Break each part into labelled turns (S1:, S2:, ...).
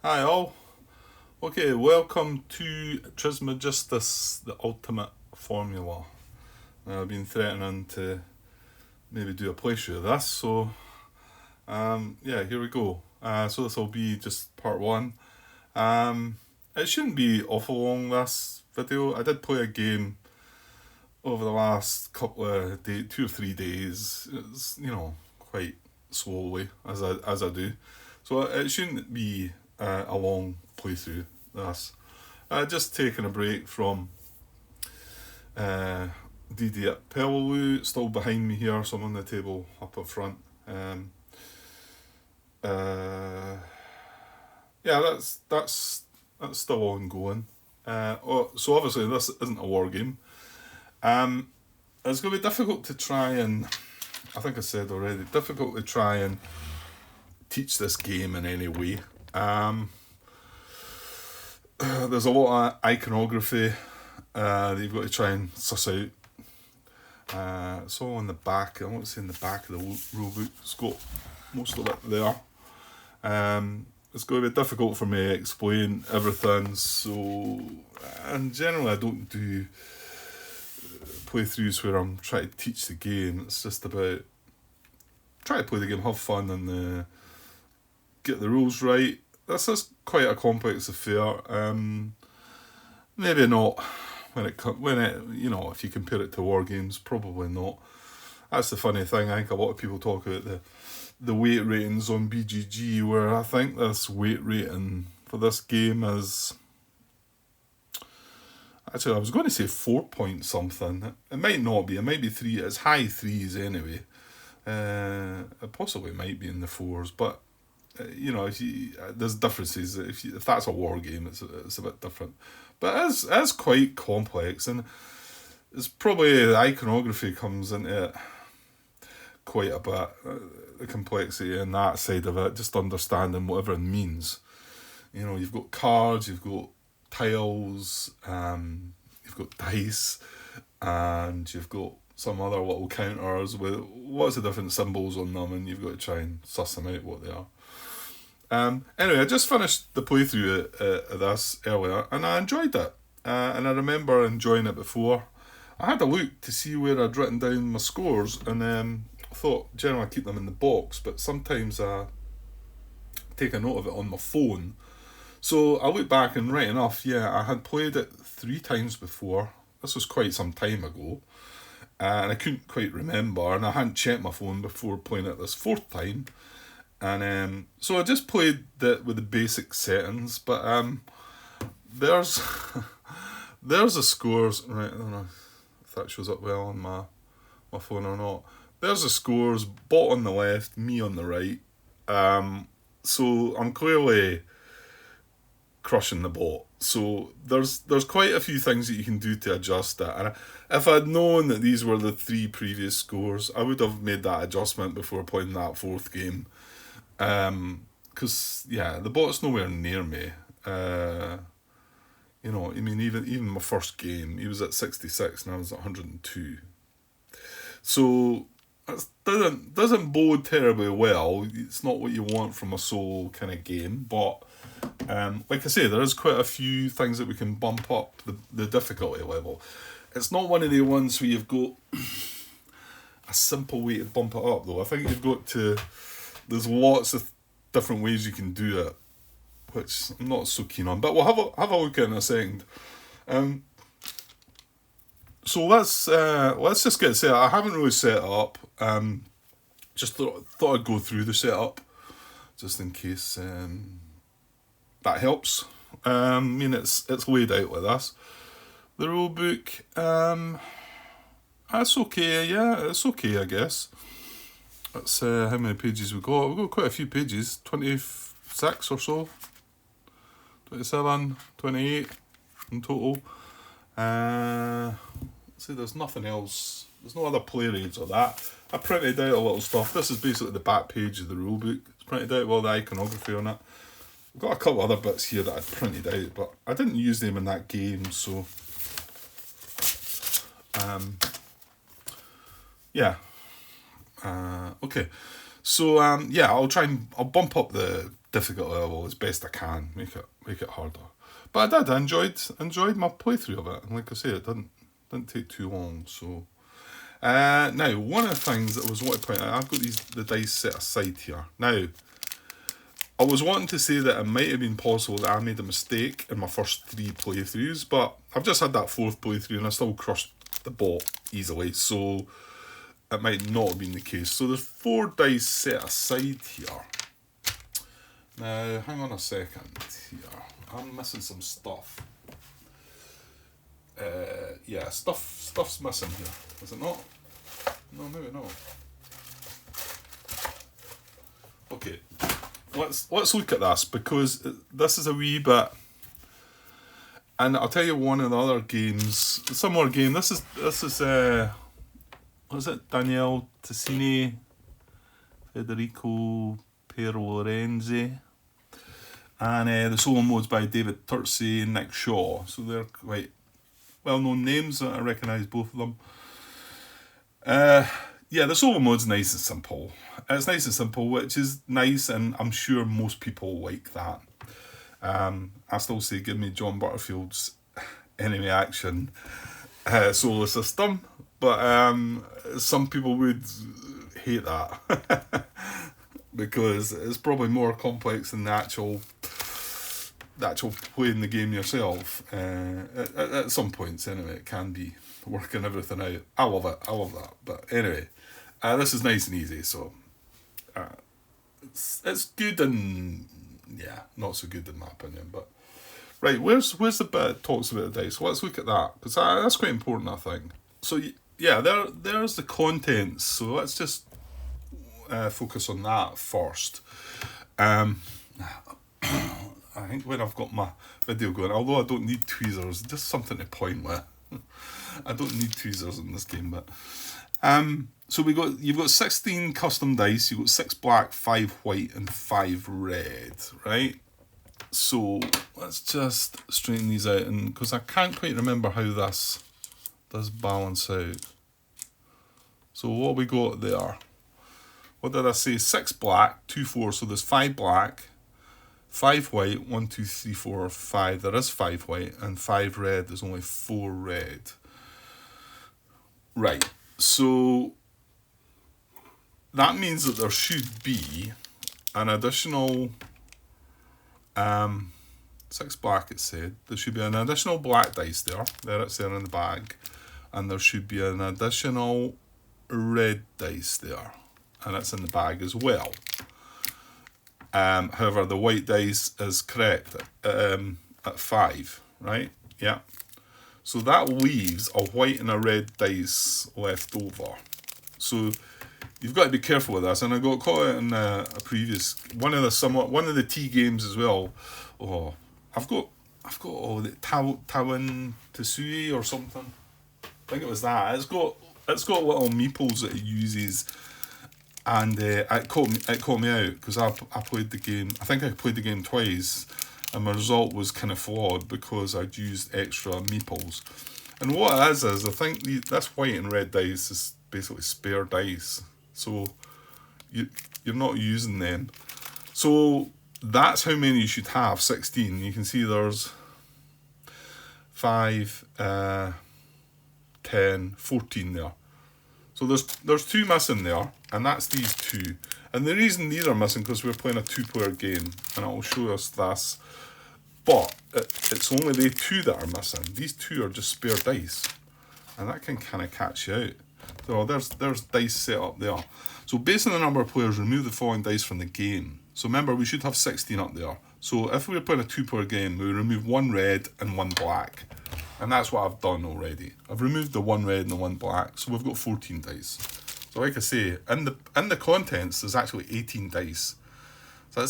S1: Hi all. Okay, welcome to Trismegistus, the ultimate formula. Now, I've been threatening to maybe do a playthrough of this, so yeah, here we go. So this will be just part one. It shouldn't be awful long, this video. I did play a game over the last couple of days, 2 or 3 days. It's, quite slowly as I do. So it shouldn't be a long playthrough. This just taking a break from DD at Pellu, still behind me here, so I'm on the table up at front. Yeah, that's still ongoing. So obviously this isn't a war game. It's going to be difficult to try and, I think I said already, difficult to try and teach this game in any way. There's a lot of iconography that you've got to try and suss out. It's all on the back. I want to say in the back of the rule book. It's got most of it there. It's going to be difficult for me to explain everything. So, and generally I don't do playthroughs where I'm trying to teach the game. It's just about try to play the game, have fun, and get the rules right. This is quite a complex affair. Maybe not when it if you compare it to war games, probably not. That's the funny thing. I think a lot of people talk about the weight ratings on BGG, where I think this weight rating for this game is. Actually, I was going to say 4 point something. It might not be. It might be 3. It's high threes anyway. It possibly might be in the fours, but there's differences. If that's a war game, it's a bit different. But it's quite complex, and it's probably the iconography comes into it quite a bit. The complexity in that side of it, just understanding whatever it means. You've got cards, you've got tiles, you've got dice, and you've got some other little counters with lots of different symbols on them, and you've got to try and suss them out what they are. Anyway, I just finished the playthrough of this earlier, and I enjoyed it. And I remember enjoying it before. I had a look to see where I'd written down my scores, and I thought generally I keep them in the box, but sometimes I take a note of it on my phone. So I look back, and right enough, yeah, I had played it 3 times before. This was quite some time ago, and I couldn't quite remember, and I hadn't checked my phone before playing it this 4th time. And so I just played it with the basic settings, but there's the scores. Right, I don't know if that shows up well on my phone or not. There's the scores, bot on the left, me on the right. So I'm clearly crushing the bot. So there's quite a few things that you can do to adjust that. And if I'd known that these were the 3 previous scores, I would have made that adjustment before playing that 4th game. Because the bot's nowhere near me. Even my first game, he was at 66 and I was at 102. So that doesn't bode terribly well. It's not what you want from a solo kind of game, but like I say, there is quite a few things that we can bump up the difficulty level. It's not one of the ones where you've got a simple way to bump it up, though. I think you've got to. There's lots of different ways you can do it, which I'm not so keen on. But we'll have a look at it in a second. So let's just get set up. I haven't really set it up. Just thought I'd go through the setup, just in case that helps. It's laid out like this. The rule book, that's okay. Yeah, it's okay, I guess. That's how many pages we got. We've got quite a few pages, 26 or so, 27, 28 in total. See, there's nothing else. There's no other play rates or that. I printed out a little stuff. This is basically the back page of the rulebook. It's printed out with all the iconography on it. I've got a couple other bits here that I printed out, but I didn't use them in that game, so okay. So I'll bump up the difficult level as best I can, make it harder. But I did. I enjoyed my playthrough of it, and like I say, it didn't take too long. So now one of the things that I was wanting to point out, I've got the dice set aside here. Now I was wanting to say that it might have been possible that I made a mistake in my first 3 playthroughs, but I've just had that 4th playthrough and I still crushed the bot easily, so it might not have been the case. So there's 4 dice set aside here. Now, hang on a second here. I'm missing some stuff. Yeah, stuff's missing here. Is it not? No, maybe not. Okay. Let's look at this, because this is a wee bit, and I'll tell you one of the other games, similar game. This is what is it? Daniele Tassini, Federico Pierlorenzi, and the solo mode's by David Turtsey and Nick Shaw. So they're quite well-known names. I recognise both of them. Yeah, the solo mode's nice and simple. It's nice and simple, which is nice, and I'm sure most people like that. I still say give me John Butterfield's enemy action solo system, but some people would hate that because it's probably more complex than the actual playing the game yourself. At some points, anyway, it can be working everything out. I love that. But anyway, this is nice and easy, so it's good, and yeah, not so good in my opinion. But right, where's the bit that talks about the dice? Let's look at that, because that's quite important, I think. So yeah, there's the contents. So let's just focus on that first. I think when I've got my video going, although I don't need tweezers, just something to point with. I don't need tweezers in this game, but so you've got 16 custom dice. You've got 6 black, 5 white, and 5 red, right? So let's just straighten these out, and because I can't quite remember how this does balance out. So what we got there? What did I say? 6 black, 2 4. So there's 5 black, 5 white, 1 2 3 4 5. There is 5 white, and 5 red. There's only 4 red. Right. So that means that there should be an additional 6 black, it said. There should be an additional black dice there. There it's there in the bag. And there should be an additional red dice there. And it's in the bag as well. However, the white dice is correct at 5, right? Yeah. So that leaves a white and a red dice left over. So you've got to be careful with this. And I got caught out in a previous one of the T games as well. Oh, I've got the Tawin Tsui or something. I think it was that. It's got little meeples that it uses, and it caught me out because I played the game. I think I played the game twice. And my result was kind of flawed because I'd used extra meeples. And what it is I think this white and red dice is basically spare dice. So you're not using them. So that's how many you should have, 16. You can see there's 5, 10, 14 there. So there's 2 missing there, and that's these 2. And the reason these are missing because we're playing a 2-player game, and I'll show us this. But it's only the 2 that are missing. These 2 are just spare dice, and that can kind of catch you out. So there's dice set up there. So based on the number of players, remove the following dice from the game. So remember, we should have 16 up there. So if we were playing a 2-player game, we remove 1 red and 1 black. And that's what I've done already. I've removed the 1 red and the 1 black, so we've got 14 dice. So like I say, in the contents, there's actually 18 dice. So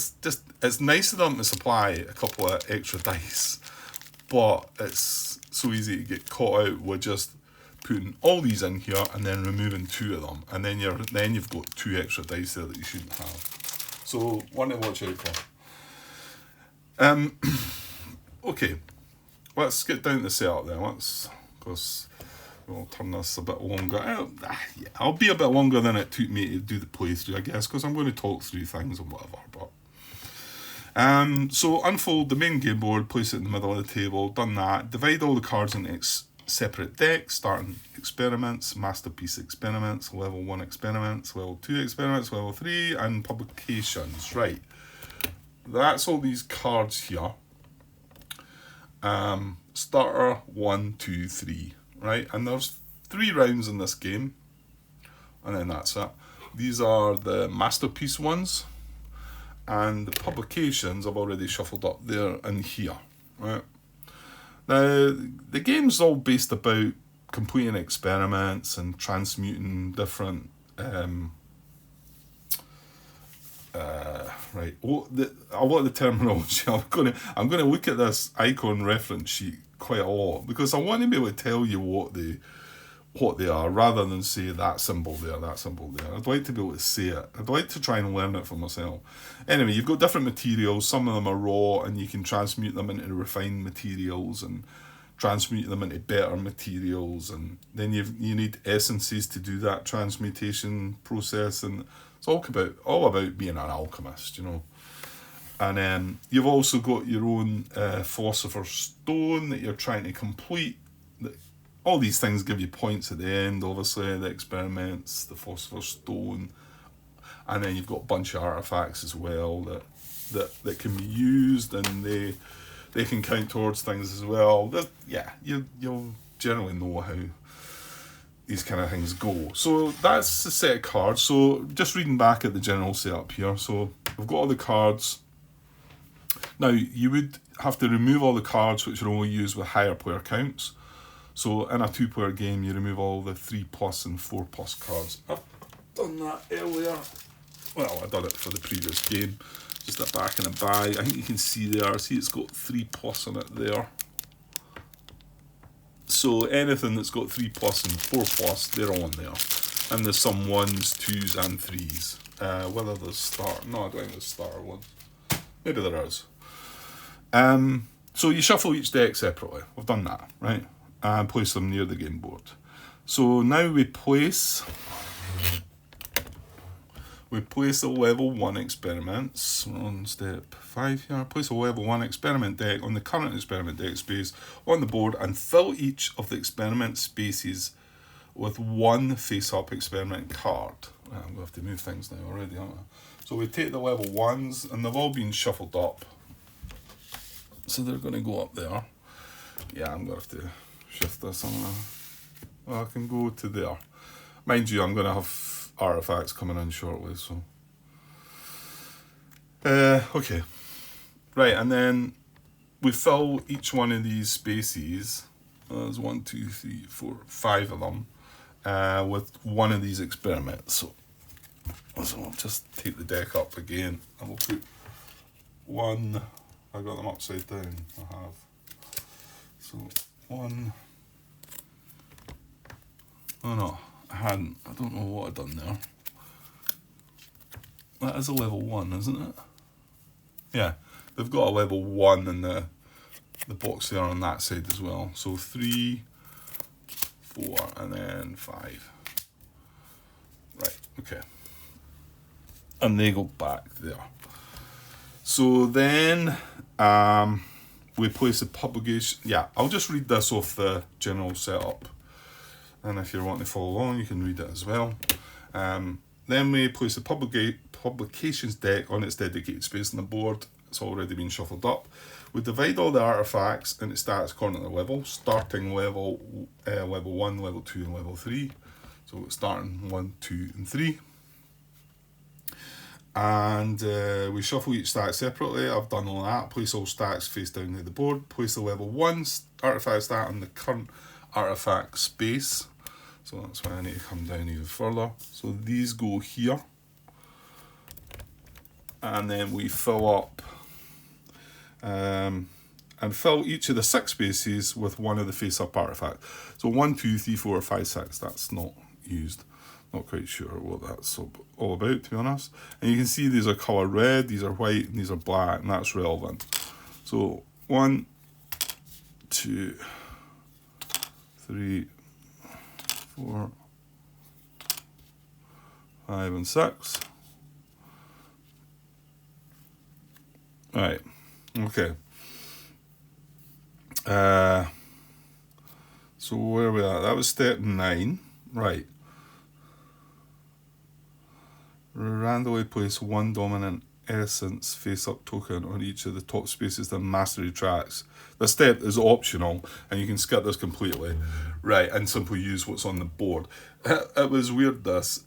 S1: it's nice of them to supply a couple of extra dice, but it's so easy to get caught out with just putting all these in here and then removing 2 of them, and then you've got 2 extra dice there that you shouldn't have. So one to watch out for. Okay, let's get down to the setup then. Because we'll turn this a bit longer. I'll be a bit longer than it took me to do the playthrough, I guess, because I'm going to talk through things and whatever. But So unfold the main game board, place it in the middle of the table, done that. Divide all the cards into separate decks, starting experiments, masterpiece experiments, level 1 experiments, level 2 experiments, level 3, and publications. Right. That's all these cards here. Starter 1, 2, 3. Right, and there's 3 rounds in this game, and then that's it. These are the masterpiece ones, and the publications I've already shuffled up there and here. Right. Now the game's all based about completing experiments and transmuting different. Right. A lot of the terminology. I'm gonna look at this icon reference sheet quite a lot because I want to be able to tell you what they are rather than say that symbol there, that symbol there. I'd like to be able to say it. I'd like to try and learn it for myself. Anyway, you've got different materials. Some of them are raw and you can transmute them into refined materials and transmute them into better materials, and then you need essences to do that transmutation process, and it's all about being an alchemist, you know. And you've also got your own philosopher's stone that you're trying to complete. All these things give you points at the end, obviously, the experiments, the philosopher's stone, and then you've got a bunch of artifacts as well that can be used, and they can count towards things as well. You'll generally know how these kind of things go. So that's the set of cards. So just reading back at the general setup here. So we've got all the cards. Now, you would have to remove all the cards which are only used with higher player counts. So in a 2-player game, you remove all the 3+ and 4+ cards. I've done that earlier. Well, I done it for the previous game. Just a back and a buy. I think you can see there. See, it's got 3+ on it there. So anything that's got 3+ and 4+, they're on there. And there's some 1s, 2s, and 3s. Whether there's starter, no, I don't think there's starter ones. Maybe there is. So you shuffle each deck separately. We've done that, right? And place them near the game board. So now we place the level 1 experiments. We're on step 5 here. Place a level 1 experiment deck on the current experiment deck space on the board and fill each of the experiment spaces with 1 face-up experiment card. I'm going to have to move things now already, aren't I? So we take the level 1s, and they've all been shuffled up. So they're going to go up there. Yeah, I'm going to have to shift this on. Well, I can go to there. Mind you, I'm going to have artifacts coming in shortly, so okay, right, and then we fill each one of these spaces. There's 1, 2, 3, 4, 5 of them with one of these experiments. So I'll just take the deck up again, and we'll put 1. I got them upside down. I have. So 1. Oh no, I hadn't. I don't know what I've done there. That is a level 1, isn't it? Yeah, they've got a level 1 in the box there on that side as well. So 3, 4, and then 5. Right, okay. And they go back there. So then we place a publication. Yeah, I'll just read this off the general setup. And if you're wanting to follow along, you can read it as well. Then we place the publications deck on its dedicated space on the board. It's already been shuffled up. We divide all the artifacts into stats according to the level, starting level 1, level 2, and level 3. So it's starting 1, 2, and 3. And we shuffle each stack separately. I've done all that. Place all stacks face down near the board. Place the level 1 artifact stat on the current artifact space. So that's why I need to come down even further. So these go here. And then we fill up and fill each of the 6 spaces with one of the face-up artifacts. So 1, 2, 3, 4, 5, 6. That's not used. Not quite sure what that's all about, to be honest. And you can see these are colour red, these are white, and these are black, and that's relevant. So 1, 2, 3, 4, 5, and 6. Right. Okay. So where are we at? That was step 9. Right. Randomly place one dominant essence face-up token on each of the top spaces that mastery tracks. This step is optional, and you can skip this completely. Right, and simply use what's on the board. It was weird, this.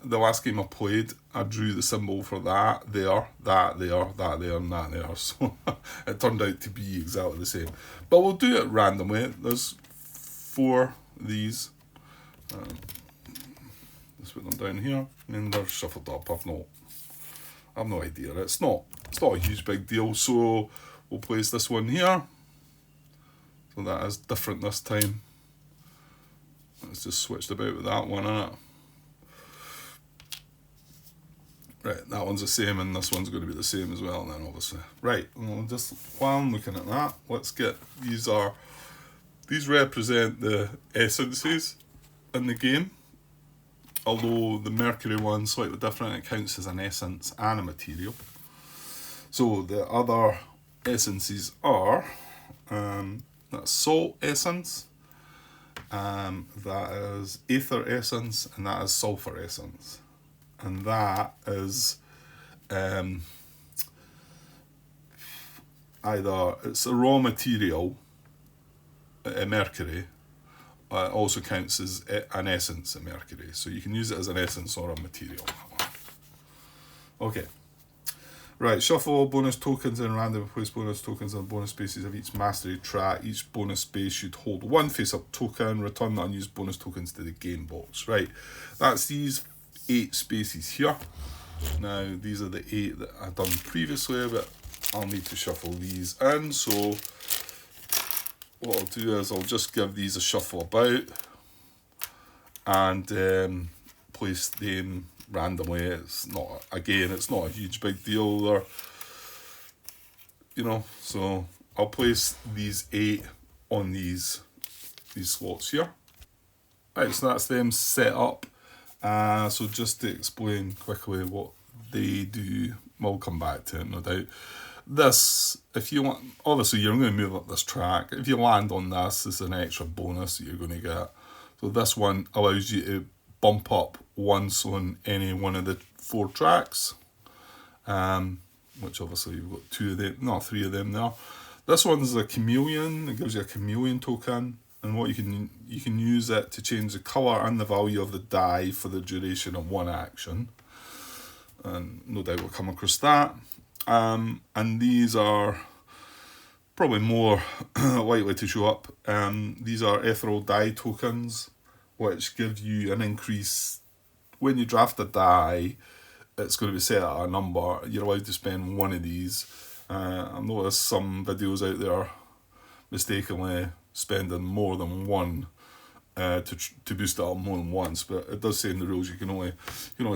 S1: The last game I played, I drew the symbol for that there, that there, that there, and that there. So it turned out to be exactly the same. But we'll do it randomly. There's 4 of these. Let's put them down here, and they're shuffled up. I've no idea. It's not a huge big deal. So we'll place this one here. So that is different this time. Let's just switched about with that one, innit? Right, that one's the same, and this one's going to be the same as well. Then obviously, right. Well, just while I'm looking at that, let's get these represent the essences in the game. Although the Mercury one's slightly different, it counts as an essence and a material. So the other essences are that's salt essence, that is ether essence, and that is sulfur essence. And that is either it's a raw material, mercury. It also counts as an essence of mercury, so you can use it as an essence or a material. Okay, right. Shuffle all bonus tokens and randomly place bonus tokens on bonus spaces of each mastery track. Each bonus space should hold 1 face-up token. Return the unused bonus tokens to the game box. Right, that's these 8 spaces here. Now these are the 8 that I've done previously, but I'll need to shuffle these in. So what I'll do is I'll just give these a shuffle about and place them randomly. It's not a huge big deal there, so I'll place these 8 on these slots here. Right, so that's them set up. So just to explain quickly what they do, we'll come back to it, no doubt. This, if you want, obviously you're going to move up this track. If you land on this, it's an extra bonus that you're going to get. So this one allows you to bump up once on any one of the 4 tracks, which obviously you've got 2 of them, not 3 of them there. This one's a chameleon. It gives you a chameleon token, and what you can use it to change the colour and the value of the die for the duration of 1 action. And no doubt we'll come across that. And these are probably more likely to show up. These are Ethereal Die tokens, which give you an increase. When you draft a die, it's going to be set at a number. You're allowed to spend 1 of these. I've noticed some videos out there mistakenly spending more than 1 to boost it up more than once, but it does say in the rules you can only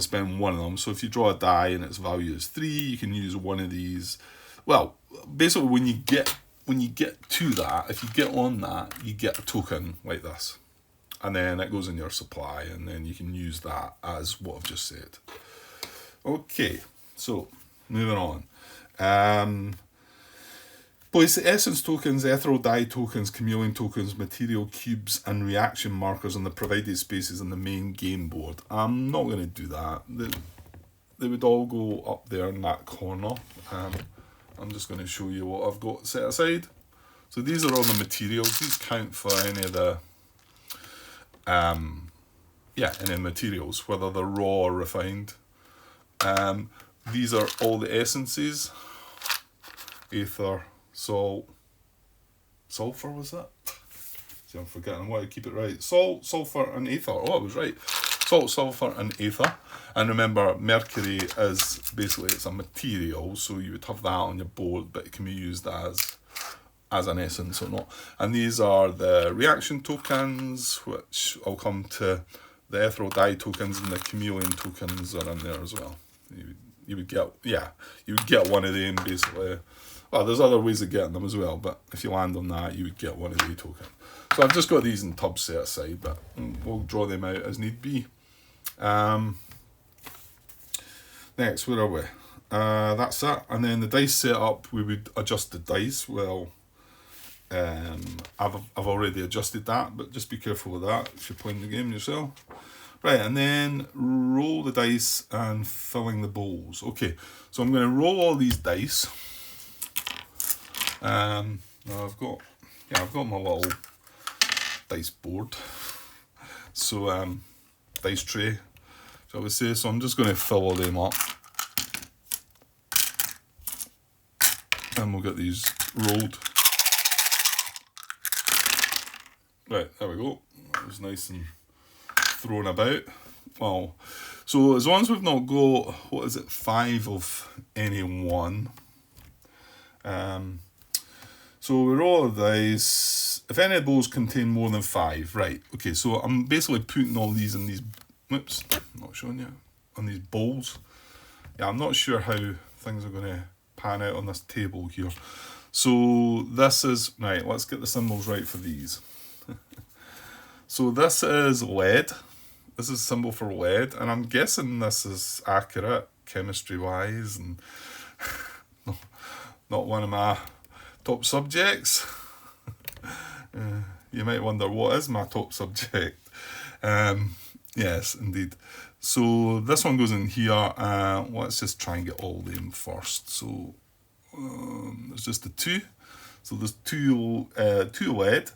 S1: spend 1 of them. So if you draw a die and its value is 3, you can use 1 of these. Well, basically when you get to that, if you get on that, you get a token like this, and then it goes in your supply, and then you can use that as what I've just said. Okay, so moving on. Place the essence tokens, ethereal die tokens, chameleon tokens, material cubes, and reaction markers on the provided spaces on the main game board. I'm not going to do that. They would all go up there in that corner. I'm just going to show you what I've got set aside. So these are all the materials. These count for any of the any materials, whether they're raw or refined. These are all the essences. Ether, salt, sulfur, was that? See, I'm forgetting. I want to keep it right. Salt, sulfur, and ether. Oh, I was right. Salt, sulfur, and ether. And remember, mercury is basically, it's a material, so you would have that on your board, but it can be used as an essence or not. And these are the reaction tokens, which I'll come to. The ethereal die tokens and the chameleon tokens are in there as well. You would get 1 of them basically. Well, there's other ways of getting them as well, but if you land on that, you would get 1 of the tokens. So I've just got these in tubs set aside, but we'll draw them out as need be. Next, where are we? that's it. And then the dice setup, we would adjust the dice. Well, I've already adjusted that, but just be careful with that if you're playing the game yourself. Right, and then roll the dice and filling the bowls. Okay, so I'm going to roll all these dice. Now I've got my little dice board. So dice tray, shall we say? So I'm just going to fill all them up, and we'll get these rolled. Right, there we go. That was nice and thrown about. Well, so as long as we've not got, 5 of any one. So we roll the dice. If any of those contain more than 5, right? Okay, so I'm basically putting all these in these. Oops, not showing you on these bowls. Yeah, I'm not sure how things are going to pan out on this table here. So this is right. Let's get the symbols right for these. So this is lead. This is a symbol for lead, and I'm guessing this is accurate chemistry-wise, and not one of my top subjects. You might wonder, what is my top subject? Yes, indeed. So this one goes in here. Let's just try and get all of them first. So there's just the 2. So there's two lead,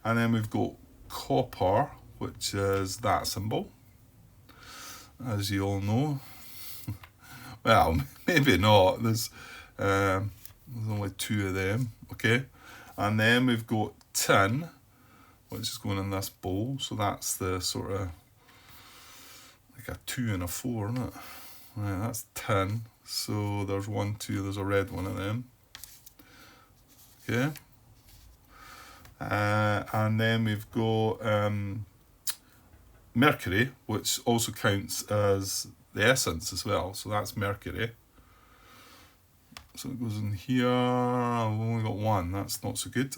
S1: and then we've got copper, which is that symbol, as you all know. Well, maybe not. There's only 2 of them. Okay, and then we've got tin, which is going in this bowl. So that's the sort of like a 2 and a 4, isn't it? Right, that's tin. So there's 1, 2. There's a red one of them. Okay. And then we've got mercury, which also counts as the essence as well. So that's mercury. So it goes in here. I've only got 1. That's not so good.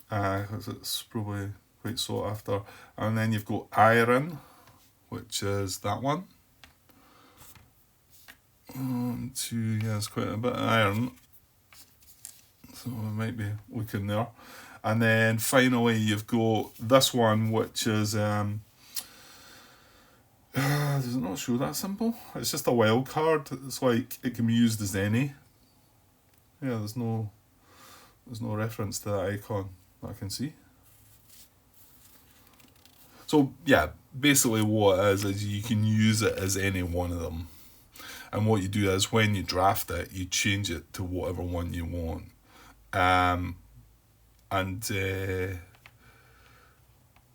S1: Because it's probably quite sought after. And then you've got iron, which is that one. 1, 2, yeah, it's quite a bit of iron. So we might be looking there. And then finally you've got this one, which is does it not show that symbol? It's just a wild card. It's like it can be used as any. Yeah, there's no reference to that icon that I can see. So yeah, basically what it is you can use it as any one of them. And what you do is when you draft it, you change it to whatever one you want.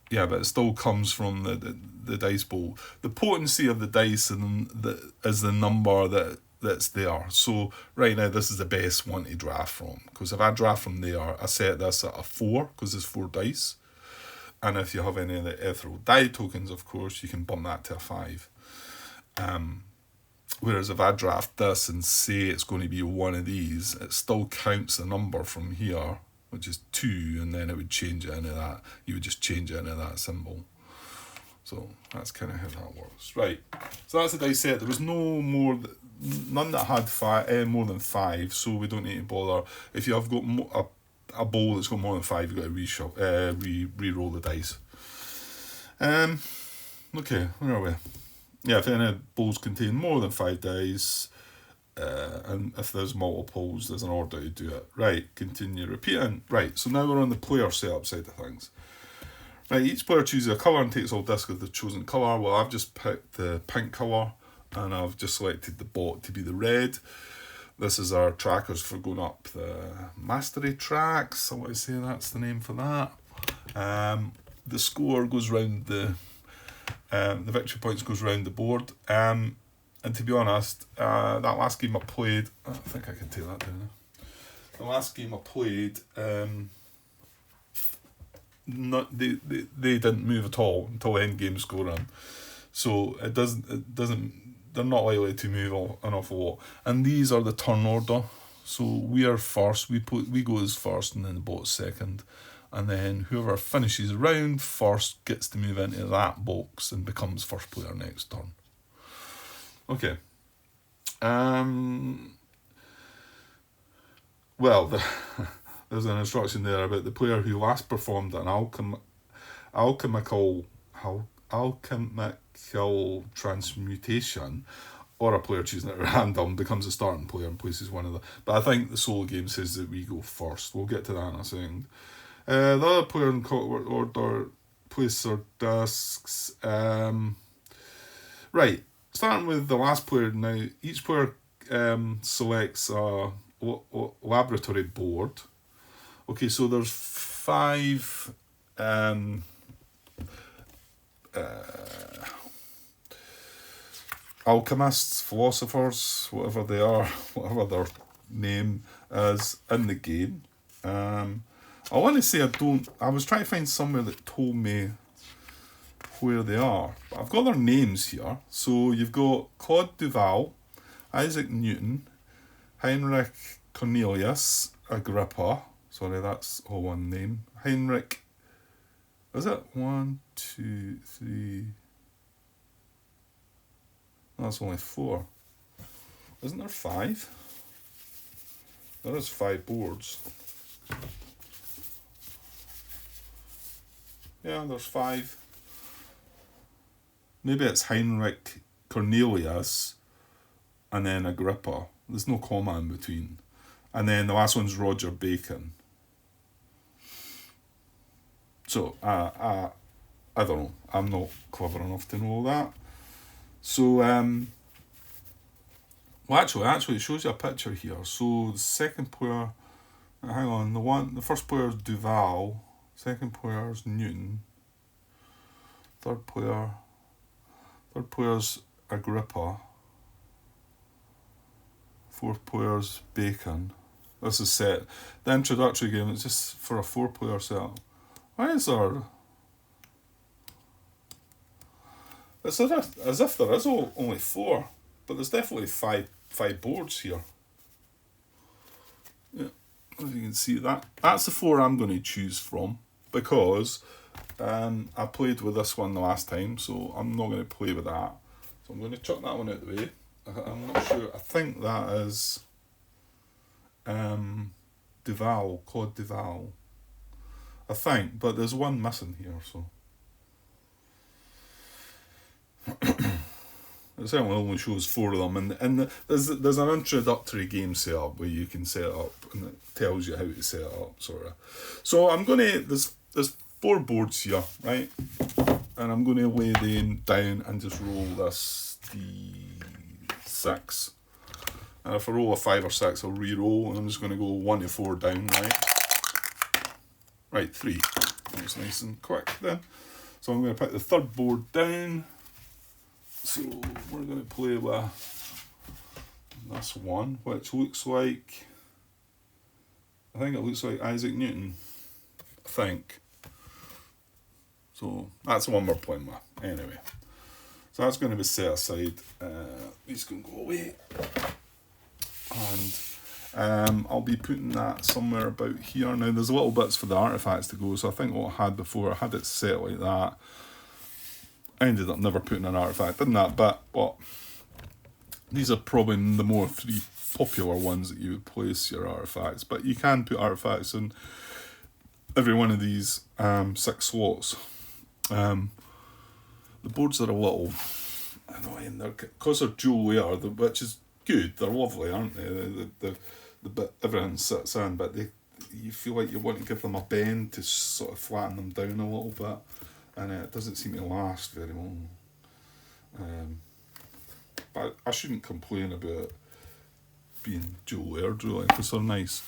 S1: Yeah, but it still comes from the dice bowl. The potency of the dice is the number that's there. So right now this is the best one to draft from, because if I draft from there, I set this at a 4 because there's 4 dice. And if you have any of the Ethereal Die tokens, of course, you can bump that to a 5. Whereas if I draft this and say it's going to be one of these, it still counts the number from here, which is 2, and then it would change it into that. You would just change it into that symbol. So that's kind of how that works. Right, so that's the dice set. There was none that had more than 5, so we don't need to bother. If you have got a bowl that's got more than 5, you've got to re-roll the dice. Okay, where are we? Yeah, if any bowls contain more than 5 dice, and if there's multiples, there's an order to do it. Right, continue repeating. Right, so now we're on the player setup side of things. Right, each player chooses a colour and takes all discs of the chosen colour. Well, I've just picked the pink colour, and I've just selected the bot to be the red. This is our trackers for going up the mastery tracks. I want to say that's the name for that. The score goes round the victory points goes round the board. And to be honest, that last game I played, I think I can take that down now. The last game I played, they didn't move at all until end game scoring. So it doesn't. They're not likely to move an awful lot. And these are the turn order. So we are first. We go as first, and then the bot's second. And then whoever finishes the round first gets to move into that box and becomes first player next turn. Okay. Well, there's an instruction there about the player who last performed an alchemical transmutation, or a player choosing it at random, becomes a starting player and places one of the. But I think the solo game says that we go first. We'll get to that in a second. The other player in order place their discs. Right, starting with the last player now. Each player selects a laboratory board. Okay, so there's 5 alchemists, philosophers, whatever they are, whatever their name is in the game. I want to say I was trying to find somewhere that told me where they are. But I've got their names here. So you've got Claude Duval, Isaac Newton, Heinrich Cornelius Agrippa. Sorry, that's all one name. Heinrich, is it 1, 2, 3? No, that's only 4. Isn't there 5? There is 5 boards. Yeah, there's 5. Maybe it's Heinrich Cornelius and then Agrippa. There's no comma in between. And then the last one's Roger Bacon. So, I don't know. I'm not clever enough to know that. So, well, actually, it shows you a picture here. So, the second player, hang on, the first player is Duval, second player is Newton, third player's Agrippa, fourth player's Bacon. This is set. The introductory game is just for a 4-player setup. Why is there? It's as if there is only 4, but there's definitely five boards here. Yeah, as you can see, that's the 4 I'm going to choose from, because I played with this one the last time, so I'm not going to play with that. So I'm going to chuck that one out of the way. I'm not sure. I think that is Duval, Claude Duval. I think, but there's one missing here, so. It certainly only shows 4 of them, and there's an introductory game setup where you can set it up, and it tells you how to set it up, sort of. So I'm gonna there's 4 boards here, right, and I'm gonna lay them down and just roll this D6, and if I roll a 5 or 6, I'll re-roll, and I'm just gonna go 1 to 4 down, right, 3. That's nice and quick then. So I'm gonna put the 3rd board down. So we're going to play with this one, which looks like, I think it looks like Isaac Newton, I think. So that's the one we're playing with, anyway. So that's going to be set aside. These can go away. And I'll be putting that somewhere about here. Now there's little bits for the artifacts to go, so I think what I had before, I had it set like that. I ended up never putting an artifact in that, but these are probably the more 3 popular ones that you would place your artifacts. But you can put artifacts in every one of these 6 slots. The boards are a little annoying, because they're dual layer, which is good. They're lovely, aren't they? The bit everything sits in, but you feel like you want to give them a bend to sort of flatten them down a little bit. And it doesn't seem to last very long. But I shouldn't complain about being dual layered, really, because they're nice.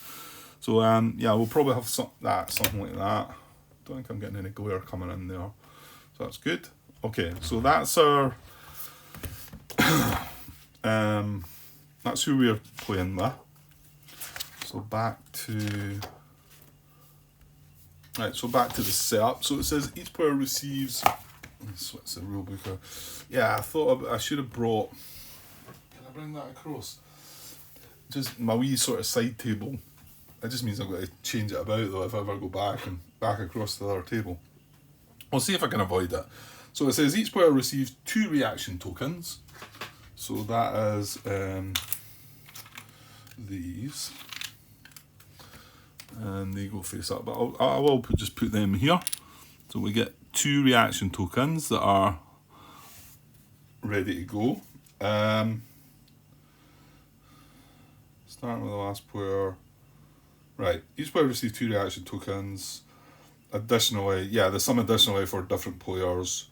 S1: So yeah, we'll probably have something like that. Don't think I'm getting any glare coming in there, so that's good. Okay, so that's our that's who we're playing with. So back to the setup. So it says each player receives. What's the rule book? Yeah, I thought I should have brought. Can I bring that across? Just my wee sort of side table. It just means I've got to change it about though if I ever go back across to the other table. I'll see if I can avoid it. So it says each player receives 2 reaction tokens. So that is these, and they go face up. But I will just put them here. So we get 2 reaction tokens that are ready to go. Starting with the last player. Right, each player receives 2 reaction tokens. Additionally, there's some additionally for different players.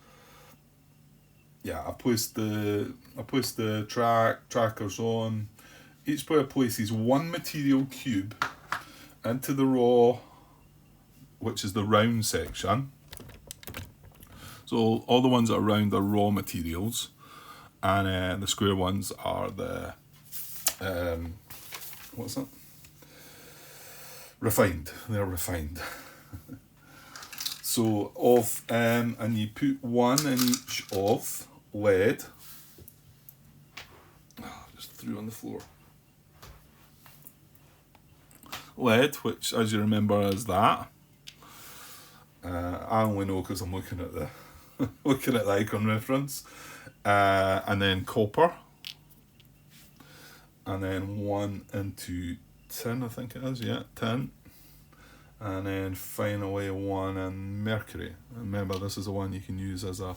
S1: I placed the trackers on. Each player places 1 material cube into the raw, which is the round section. So all the ones that are round are raw materials, and the square ones are the what's that? Refined. They're refined. So and you put 1 in each of lead. Just threw on the floor. Lead, which, as you remember, is that. I only know because I'm looking at the icon reference. And then copper. And then 1 into tin, I think it is. Tin. And then finally 1 in mercury. Remember, this is the one you can use as a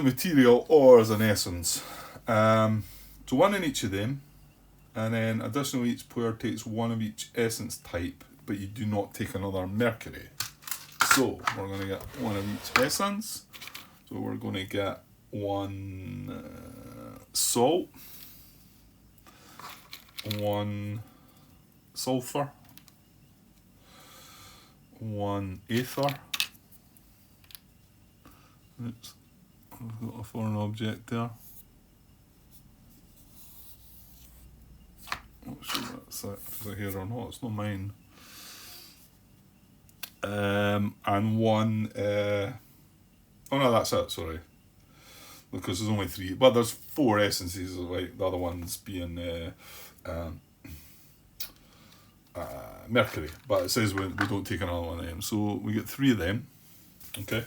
S1: material or as an essence. So 1 in each of them, and then additionally each player takes 1 of each essence type, but you do not take another mercury. So we're going to get 1 of each essence. So we're going to get 1 salt, 1 sulfur, 1 ether. Oops, I've got a foreign object there. Not sure that's it, if it's here or not, it's not mine. And 1, oh no, that's it, sorry. Because there's only 3, but there's 4 essences, like the other ones being mercury, but it says we don't take another one of them, so we get 3 of them. Okay,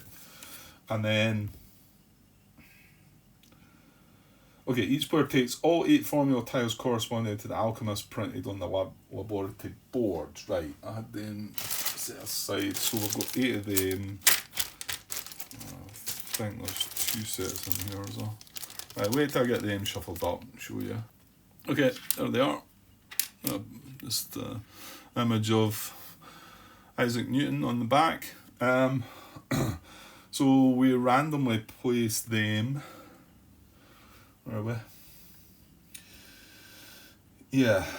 S1: and then each player takes all 8 formula tiles corresponding to the alchemist printed on the laboratory board. Right, I had them set aside, so we've got 8 of them. I think there's 2 sets in here as well. Right, wait till I get them shuffled up and show you. Okay, there they are. Just image of Isaac Newton on the back. So we randomly place them. Where are we?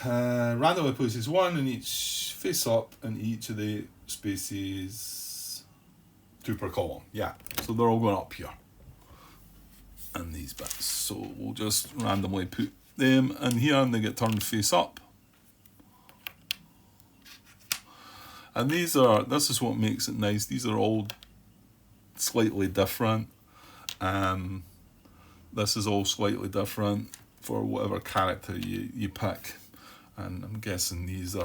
S1: Randomly places 1 in each face up in each of the spaces, 2 per column. So they're all going up here in these bits. So we'll just randomly put them in here and they get turned face up. And this is what makes it nice. These are all slightly different. This is all slightly different for whatever character you pick. And I'm guessing these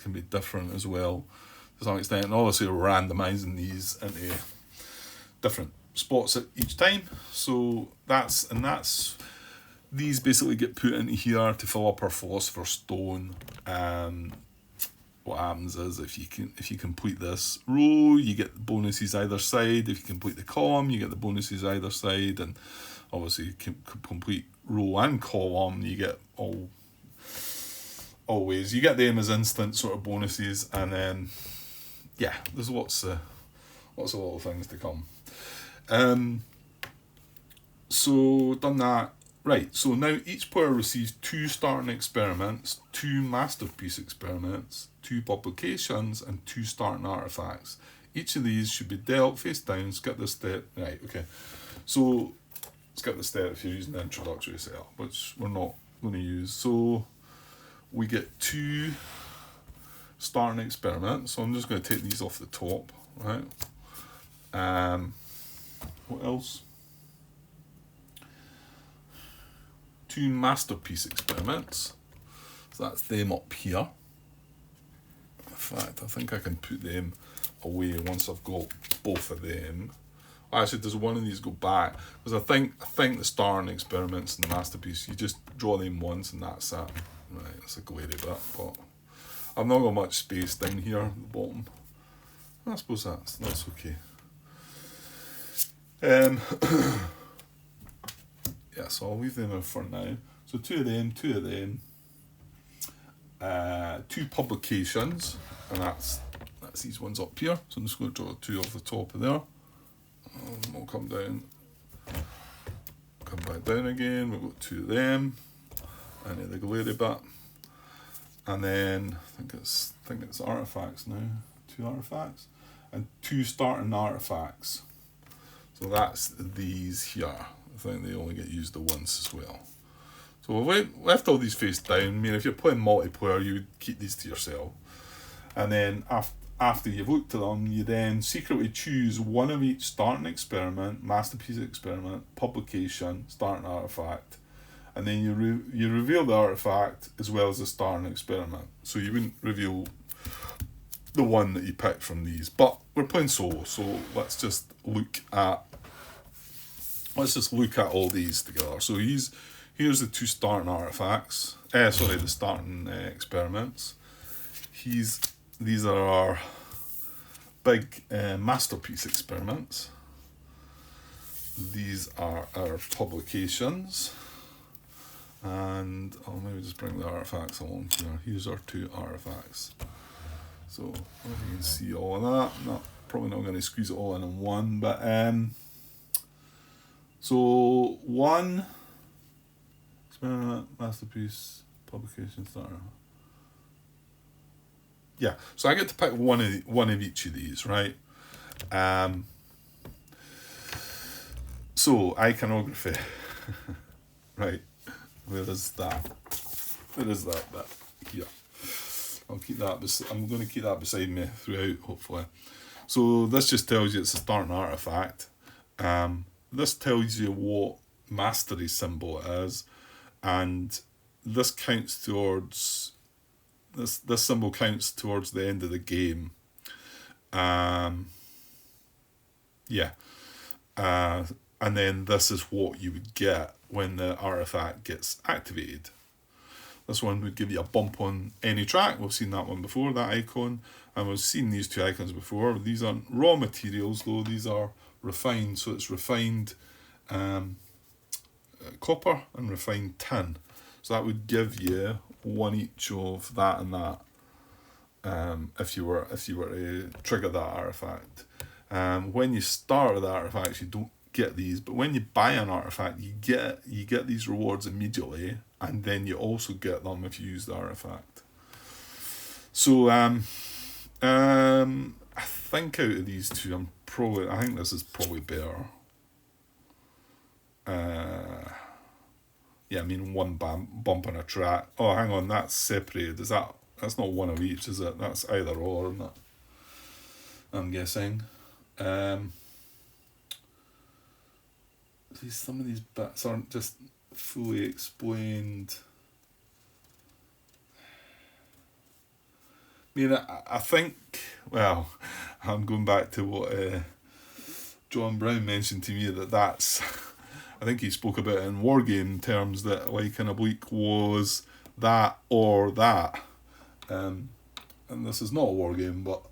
S1: can be different as well to some extent. And obviously we're randomising these into different spots at each time. So these basically get put into here to fill up our philosopher's stone. What happens is if you complete this row, you get the bonuses either side. If you complete the column, you get the bonuses either side. And obviously, you can complete row and column, you get always. You get them as instant sort of bonuses, and then there's lots of little things to come. So done that. Right, so now each player receives 2 starting experiments, 2 masterpiece experiments, 2 publications, and 2 starting artifacts. Each of these should be dealt face down. Skip this step. Right, okay. So skip the step if you're using the introductory setup, which we're not going to use. So we get 2 starting experiments. So I'm just going to take these off the top, right? What else? 2 masterpiece experiments. So that's them up here. In fact, I think I can put them away once I've got both of them. Actually, does one of these go back? Because I think the starting experiments and the masterpiece, you just draw them once and that's it. Right, it's a glary bit, but I've not got much space down here at the bottom. I suppose that's okay. Yeah, so I'll leave them in for now. So two of them, two publications, and that's these ones up here. So I'm just going to draw two off the top of there. We'll come down, come back down again. We've got two of them, and the glary bit, and then I think it's artifacts now. Two artifacts and two starting artifacts. So that's these here. I think they only get used once as well. So we've left all these face down. I mean, if you're playing multiplayer, you would keep these to yourself. And then after you've looked at them, you then secretly choose one of each starting experiment, masterpiece experiment, publication, starting artifact. And then you reveal the artifact as well as the starting experiment. So you wouldn't reveal the one that you picked from these. But we're playing solo, so let's just look at all these together. So here's the two starting artifacts. The starting experiments. These are our big masterpiece experiments. These are our publications. And I'll maybe just bring the artifacts along here. Here's our two artifacts. So if you can see all of that, probably not going to squeeze it all in one, but so one experiment, masterpiece, publication, starter. Yeah, so I get to pick one of each of these, right? So iconography, right? Where is that bit here? I'll keep that. I'm going to keep that beside me throughout, hopefully. So this just tells you it's a starting artifact. This tells you what mastery symbol it is, and this counts towards this symbol counts towards the end of the game. And then this is what you would get when the artifact gets activated. This one would give you a bump on any track. We've seen that one before, that icon. And we've seen these two icons before. These aren't raw materials, though. These are refined. So it's refined copper and refined tin. So that would give you one each of that and that. If you were to trigger that artifact. When you start with the artifacts, you don't get these, but when you buy an artifact, you get these rewards immediately, and then you also get them if you use the artifact. So I think out of these two, I think this is probably better. One bump on a track. Oh, hang on, that's separated. That's not one of each, is it? That's either or, isn't it? I'm guessing. Some of these bits aren't just fully explained. I mean, I think, well, I'm going back to what John Brown mentioned to me, that's, I think he spoke about it in wargame terms, that like an oblique was that or that. And this is not a wargame, but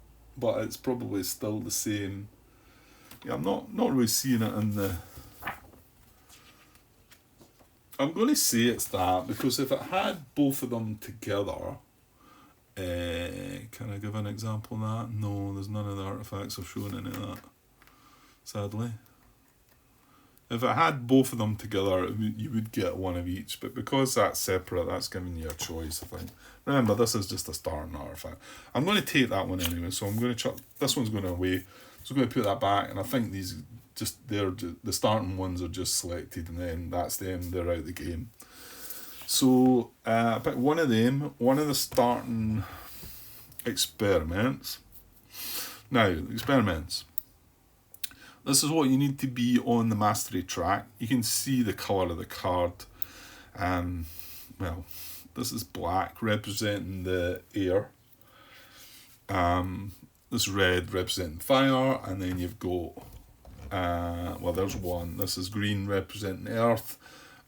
S1: it's probably still the same. Yeah, I'm not really seeing it in the... I'm going to say it's that, because if it had both of them together, can I give an example of that? No, there's none of the artifacts have shown any of that, sadly. If it had both of them together, you would get one of each, but because that's separate, that's giving you a choice, I think. Remember, this is just a starting artifact. I'm going to take that one anyway, so I'm going to chuck... This one's going away, so I'm going to put that back, and I think these... the starting ones are just selected, and then that's them, they're out of the game. So I picked one of them, one of the starting experiments. Now, experiments. This is what you need to be on the mastery track. You can see the colour of the card. This is black, representing the air. This red representing fire, and then you've got well, there's one. This is green representing Earth,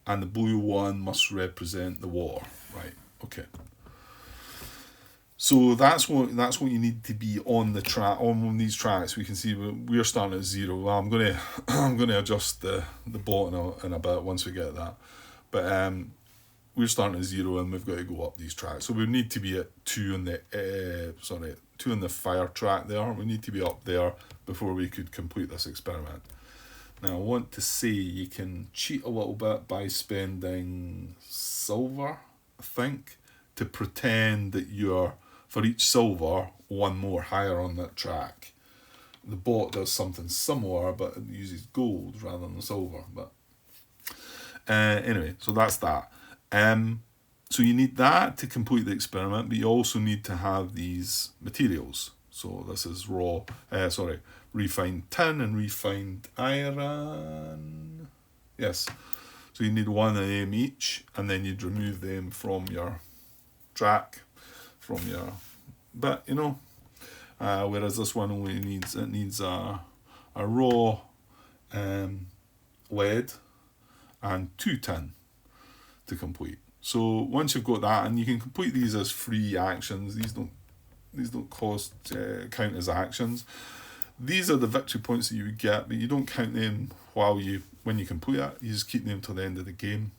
S1: and the blue one must represent the water. Right. Okay. So that's what you need to be on the track, on one of these tracks. We can see we're starting at 0. Well, I'm gonna adjust the bot in a bit once we get that, but we're starting at 0 and we've got to go up these tracks. So we need to be at 2 on the 2 on the fire track there. We need to be up there before we could complete this experiment. Now I want to say you can cheat a little bit by spending silver, I think, to pretend that you're, for each silver, one more higher on that track. The bot does something similar, but it uses gold rather than silver. But anyway, so that's that. So you need that to complete the experiment, but you also need to have these materials. So this is refined tin and refined iron. Yes. So you need one of them each, and then you'd remove them from your track, but whereas this one only needs a raw lead and 2 tin to complete. So once you've got that, and you can complete these as free actions, these don't cost count as actions. These are the victory points that you would get, but you don't count them when you complete it. You just keep them till the end of the game.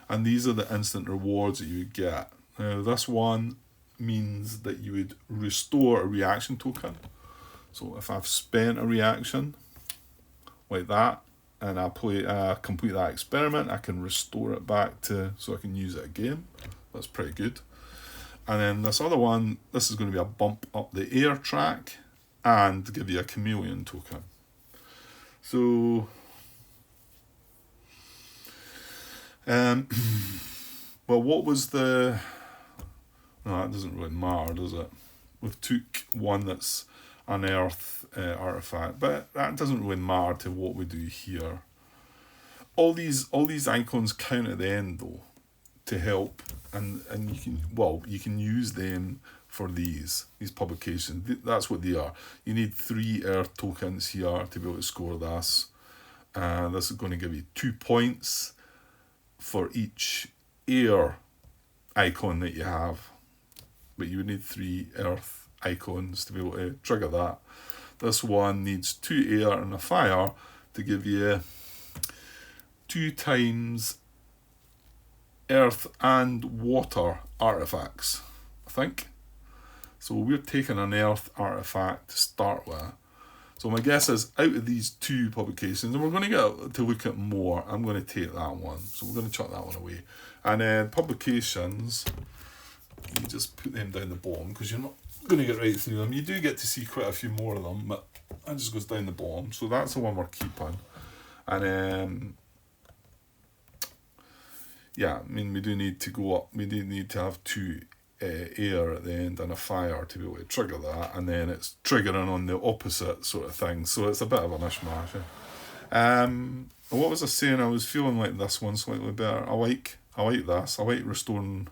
S1: And these are the instant rewards that you would get. Now this one means that you would restore a reaction token. So if I've spent a reaction like that, and I complete that experiment, I can restore it back so I can use it again. That's pretty good. And then this other one, this is going to be a bump up the air track and give you a chameleon token. So well, what was the... No, that doesn't really matter, does it? We've took one that's an earth artifact, but that doesn't really matter to what we do here. All these icons count at the end though, to help, and you can use them for these publications. That's what they are. You need 3 earth tokens here to be able to score this. This is going to give you 2 points for each air icon that you have, but you would need 3 earth icons to be able to trigger that. This one needs 2 air and a fire to give you 2 times earth and water artifacts, I think. So we're taking an earth artifact to start with. So my guess is, out of these 2 publications, and we're going to get to look at more, I'm going to take that one. So we're going to chuck that one away. And then publications, you just put them down the bottom because you're not going to get right through them. You do get to see quite a few more of them, but that just goes down the bottom. So that's the one we're keeping. And yeah, I mean, we do need to go up. We do need to have 2 air at the end and a fire to be able to trigger that, and then it's triggering on the opposite sort of thing. So it's a bit of a mishmash. What was I saying? I was feeling like this one slightly better. I like this. I like restoring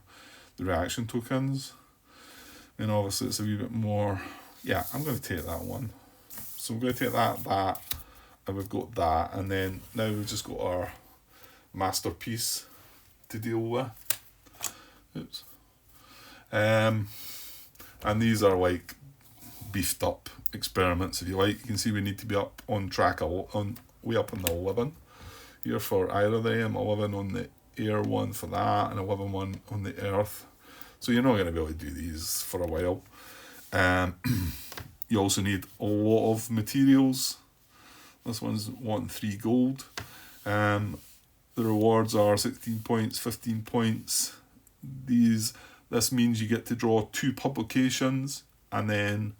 S1: the reaction tokens. And obviously it's a wee bit more. Yeah, I'm going to take that one. So we're going to take that, and we've got that, and then now we've just got our masterpiece to deal with. Oops. And these are like beefed up experiments, if you like. You can see we need to be up on track way up on the 11 here for either of them. 11 on the air one for that, and 11 one on the earth. So you're not going to be able to do these for a while. You also need a lot of materials. This one's wanting 3 gold. The rewards are 16 points, 15 points. This means you get to draw 2 publications, and then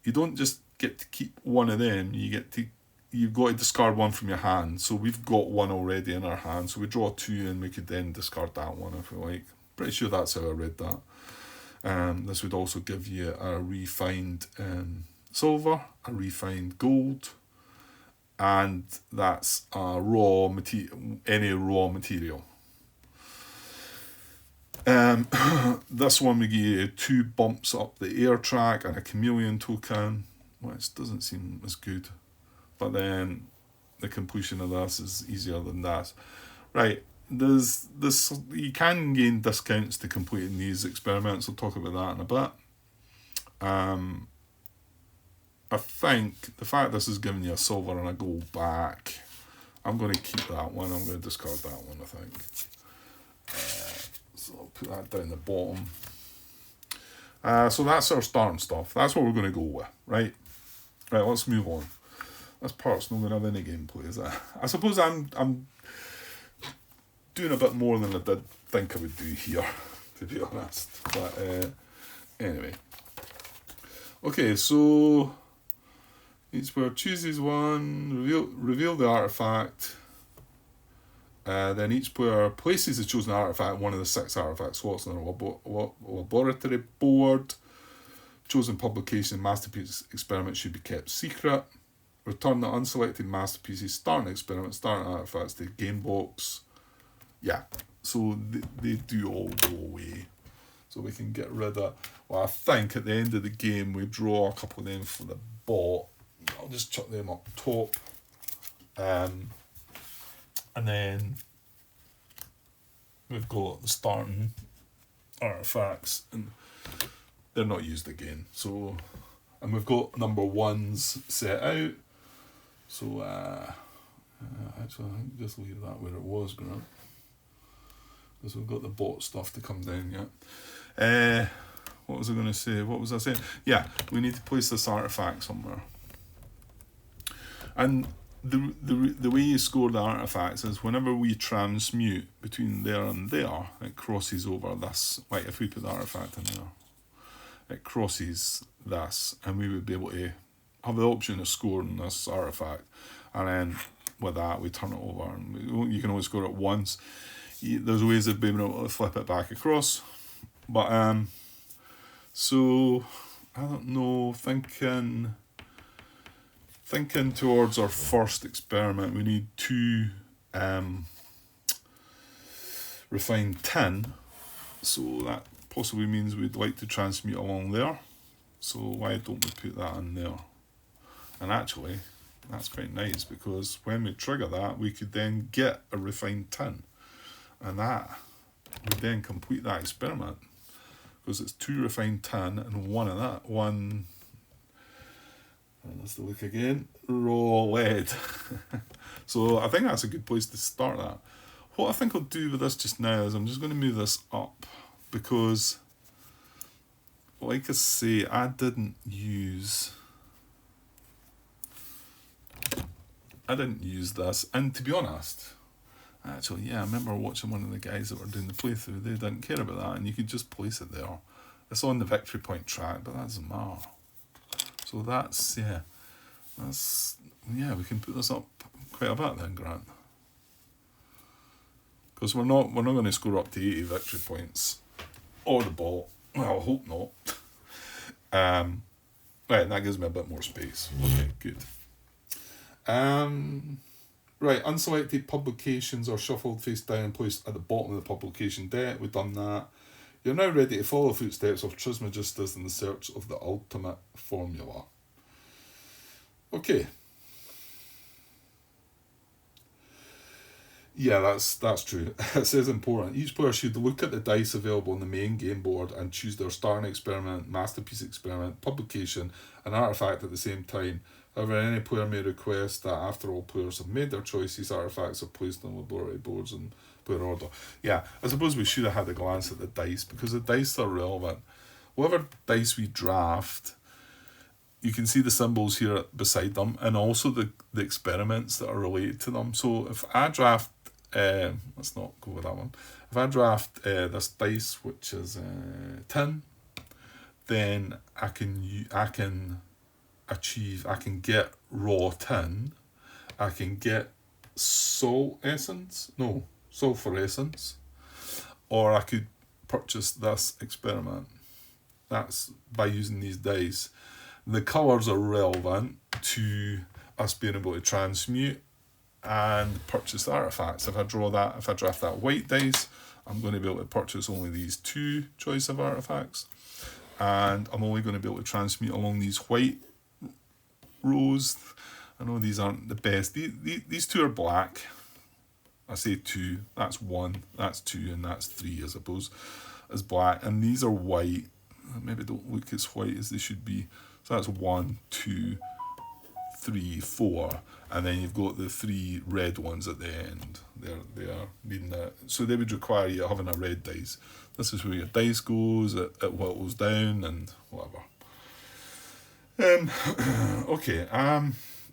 S1: you don't just get to keep one of them. You've got to discard one from your hand. So we've got one already in our hand. So we draw 2, and we could then discard that one if we like. Pretty sure that's how I read that. This would also give you a refined silver, a refined gold, and that's a any raw material. This one we give you 2 bumps up the air track and a chameleon token, which doesn't seem as good. but then the completion of this is easier than that. Right, there's this, you can gain discounts to completing these experiments. I'll talk about that in a bit. I think the fact this is giving you a silver and a gold back, I'm going to keep that one. I'm going to discard that one, I think. So I'll put that down the bottom. So that's our starting stuff. That's what we're going to go with, right? Right, let's move on. This part's not going to have any gameplay, is it? I suppose I'm doing a bit more than I did think I would do here, to be honest. But anyway. Okay, so each player chooses one, reveal the artifact. Then each player places the chosen artifact, one of the 6 artifact slots on their laboratory board. Chosen publication masterpiece experiment should be kept secret. Return the unselected masterpieces, starting experiment, starting artifacts to the game box. Yeah, so they do all go away. So we can get rid of, well, I think at the end of the game we draw a couple of them for the bot. I'll just chuck them up top. And then we've got the starting artifacts, and they're not used again. So, and we've got number 1s set out. So, actually, I think just leave that where it was, Grant. Because we've got the bot stuff to come down yet. What was I going to say? What was I saying? Yeah, we need to place this artifact somewhere. And the way you score the artifacts is whenever we transmute between there and there, it crosses over this. Like if we put the artifact in there, it crosses this, and we would be able to have the option of scoring this artifact. And then with that, we turn it over, and you can only score it once. There's ways of being able to flip it back across. But, so, I don't know, thinking towards our first experiment, we need 2 refined tin. So that possibly means we'd like to transmute along there. So why don't we put that in there? And actually, that's quite nice, because when we trigger that, we could then get a refined tin. And that would then complete that experiment. Because it's 2 refined tin and one of that, one, let's look again, raw lead. So I think that's a good place to start that. What I think I'll do with this just now is I'm just going to move this up, because like I say, I didn't use this, and to be honest, actually, yeah, I remember watching one of the guys that were doing the playthrough. They didn't care about that, and you could just place it there. It's on the victory point track, but that doesn't matter. So that's, yeah, we can put this up quite a bit then, Grant. Because we're not going to score up to 80 victory points, or the ball. Well, I hope not. Right, that gives me a bit more space. Okay, good. Right, unselected publications are shuffled face down and placed at the bottom of the publication deck. We've done that. You're now ready to follow the footsteps of Trismegistus in the search of the ultimate formula. Okay. Yeah, that's true. It says important. Each player should look at the dice available on the main game board and choose their starting experiment, masterpiece experiment, publication, and artifact at the same time. However, any player may request that after all players have made their choice, these artifacts are placed on laboratory boards in player order. Yeah, I suppose we should have had a glance at the dice, because the dice are relevant. Whatever dice we draft, you can see the symbols here beside them, and also the experiments that are related to them. So if I draft, let's not go with that one. If I draft this dice, which is tin, then I can get raw tin, I can get sulfur essence, or I could purchase this experiment. That's by using these dice. The colours are relevant to us being able to transmute and purchase artifacts. If I draft that white dice, I'm going to be able to purchase only these 2 choice of artifacts, and I'm only going to be able to transmute along these white rows, I know these aren't the best. These two are black. I say two, that's one, that's two, and that's three, I suppose, as black. And these are white. Maybe don't look as white as they should be. So that's 1, 2, 3, 4. And then you've got the 3 red ones at the end. They are needing that. So they would require you having a red dice. This is where your dice goes, it whittles down and whatever. Okay,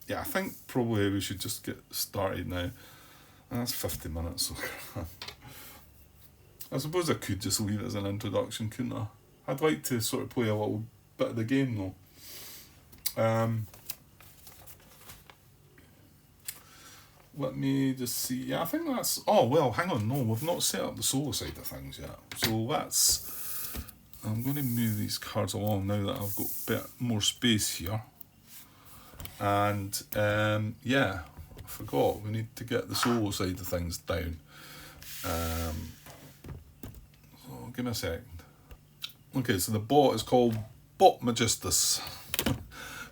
S1: yeah, I think probably we should just get started now. That's 50 minutes. So I suppose I could just leave it as an introduction, couldn't I? I'd like to sort of play a little bit of the game though. Let me just see. Yeah, I think that's... Oh, well, hang on. No, we've not set up the solo side of things yet. So let's... I'm going to move these cards along now that I've got a bit more space here. And, yeah, I forgot. We need to get the solo side of things down. So give me a second. Okay, so the bot is called Trismegistus.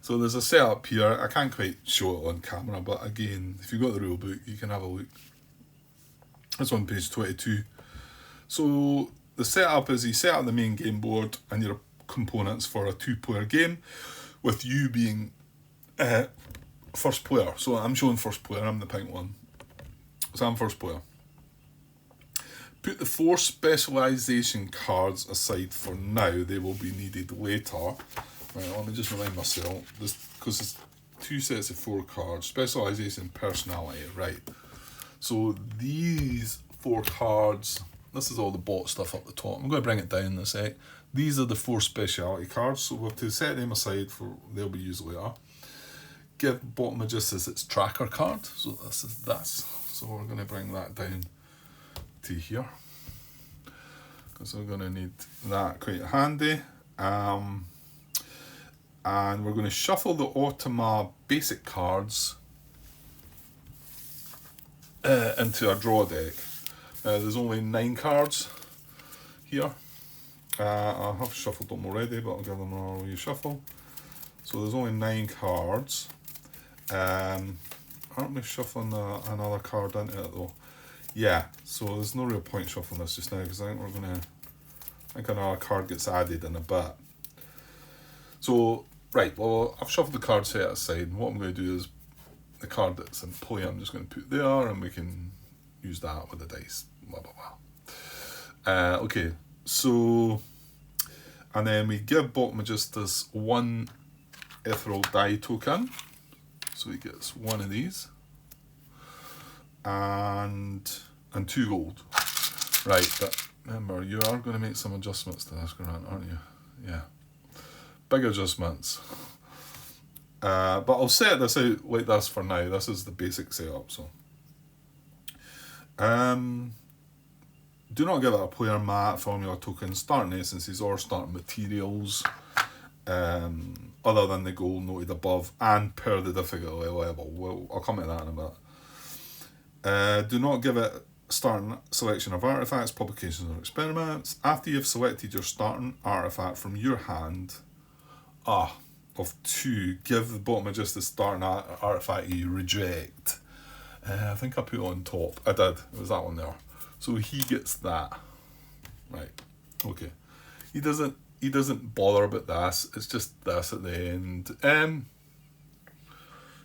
S1: So there's a setup here. I can't quite show it on camera, but again, if you've got the rule book, you can have a look. It's on page 22. So the setup is you set up the main game board and your components for a 2-player game, with you being first player. So I'm showing first player, I'm the pink one. So I'm first player. Put the 4 specialisation cards aside for now. They will be needed later. Right, let me just remind myself, because it's 2 sets of 4 cards. Specialisation, personality, right. So these 4 cards, this is all the bot stuff up the top. I'm going to bring it down in a sec. These are the 4 speciality cards, so we'll have to set them aside for, they'll be used later. Give Trismegistus its tracker card, so this is this. So we're going to bring that down to here, because we're going to need that quite handy. And we're going to shuffle the Automa basic cards into a draw deck. There's only 9 cards here. I have shuffled them already, but I'll give them a reshuffle. So there's only 9 cards. Aren't we shuffling another card into it though? Yeah, so there's no real point shuffling this just now, because I think we're going to... I think another card gets added in a bit. So... Right, well, I've shuffled the card set aside, and what I'm going to do is the card that's in play I'm just going to put there, and we can use that with the dice, blah, blah, blah. Okay, so, and then we give Trismegistus 1 Ethereal Die token, so he gets 1 of these, and 2 gold. Right, but remember, you are going to make some adjustments to this, Grant, aren't you? Yeah. Big adjustments. But I'll set this out like this for now. This is the basic setup. So, do not give it a player mat, formula token, starting essences or starting materials, other than the goal noted above and per the difficulty level. Well, I'll come to that in a bit. Do not give it starting selection of artifacts, publications or experiments. After you've selected your starting artifact from your hand, of 2, give the Trismegistus starting artifact you reject. I think I put it on top. I did. It was that one there. So he gets that. Right. Okay. He doesn't bother about this. It's just this at the end.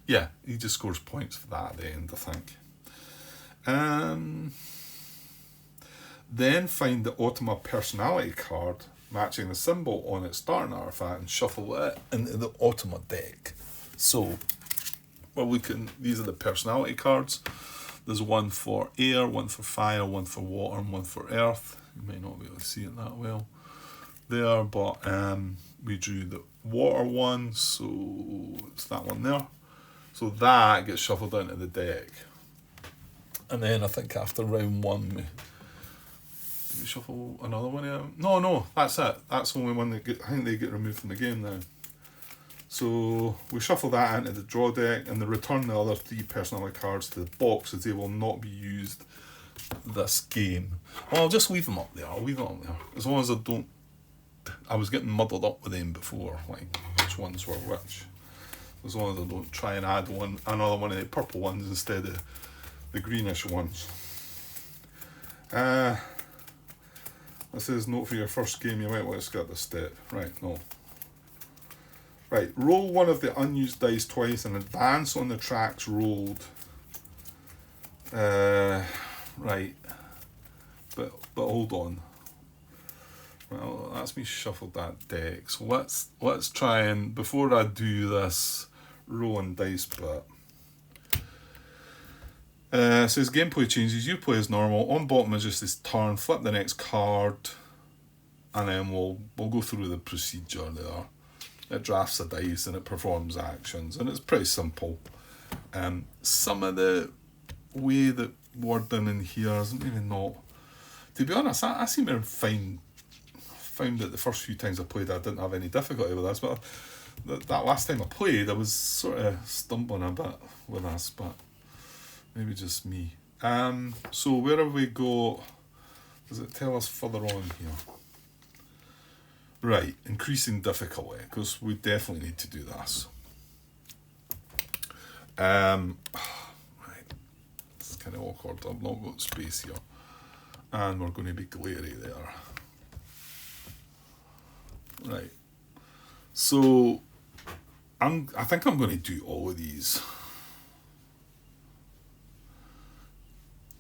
S1: Yeah, he just scores points for that at the end, I think. Then find the Automa personality card matching the symbol on its starting artifact and shuffle it into the Automa deck. So we're looking, these are the personality cards. There's 1 for air, 1 for fire, 1 for water, and 1 for earth. You may not be able to see it that well there, but we drew the water one, so it's that one there. So that gets shuffled into the deck. And then I think after round 1 we shuffle another one out? No, that's it. That's the only one that I think they get removed from the game now. So we shuffle that into the draw deck and then return the other 3 personality cards to the box, as they will not be used this game. Well, I'll just leave them up there. I'll leave them up there. As long as I don't... I was getting muddled up with them before, like which ones were which. as long as I don't try and add another one of the purple ones instead of the greenish ones. This says note for your first game, you might want to skip this step. Right, no. Right, roll one of the unused dice twice and advance on the tracks rolled. Right. But hold on. Well, that's me shuffled that deck. So let's try and, before I do this rolling dice bit. It says gameplay changes. You play as normal. On bottom is just this turn. Flip the next card, and then we'll go through the procedure there. It drafts the dice and it performs actions, and it's pretty simple. Some of the way that wording in here isn't even not. To be honest, I seem to found that the first few times I played, I didn't have any difficulty with this, but that last time I played, I was sort of stumbling a bit with this, but maybe just me. So where have we got? Does it tell us further on here? Right, increasing difficulty, because we definitely need to do this. Right, it's kind of awkward. I've not got space here, and we're going to be glary there. Right, so I think I'm going to do all of these.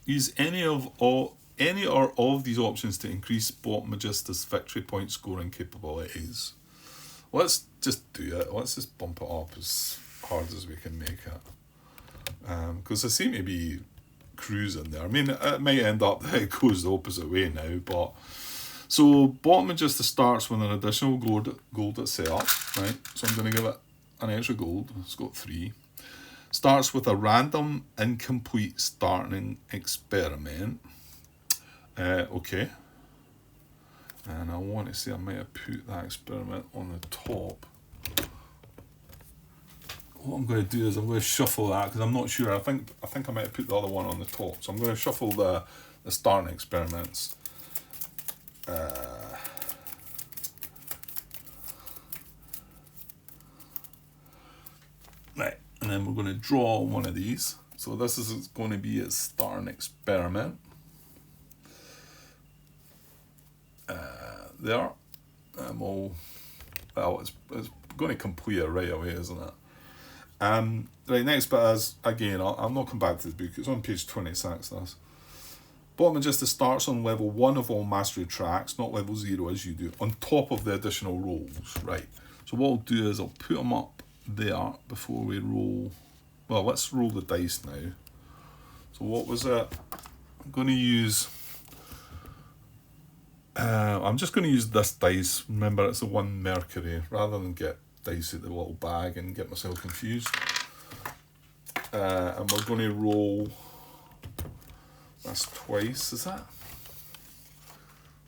S1: Use any or all of these options to increase Trismegistus' victory point scoring capabilities. Let's just do it. Let's just bump it up as hard as we can make it. Because I seem to be cruising there. I mean, it might end up that it goes the opposite way now, but... So, Trismegistus starts with an additional gold at setup, right? So I'm going to give it an extra gold. It's got 3. Starts with a random incomplete starting experiment. Okay. And I want to say I might have put that experiment on the top. What I'm going to do is I'm going to shuffle that because I'm not sure. I think I might have put the other one on the top. So I'm going to shuffle the starting experiments. Right, and then we're going to draw one of these. So this is going to be its starting experiment. There. Well, it's going to complete it right away, isn't it? Right, next bit is, again, I'll not come back to the book. It's on page 26, this. Trismegistus starts on level 1 of all mastery tracks, not level 0 as you do, on top of the additional rolls. Right, so what I'll do is I'll put them up there before we roll. Well, let's roll the dice now. So what was it? I'm going to use... I'm just going to use this dice. Remember, it's the 1 Mercury, rather than get dice out the little bag and get myself confused. And we're going to roll this twice, is that?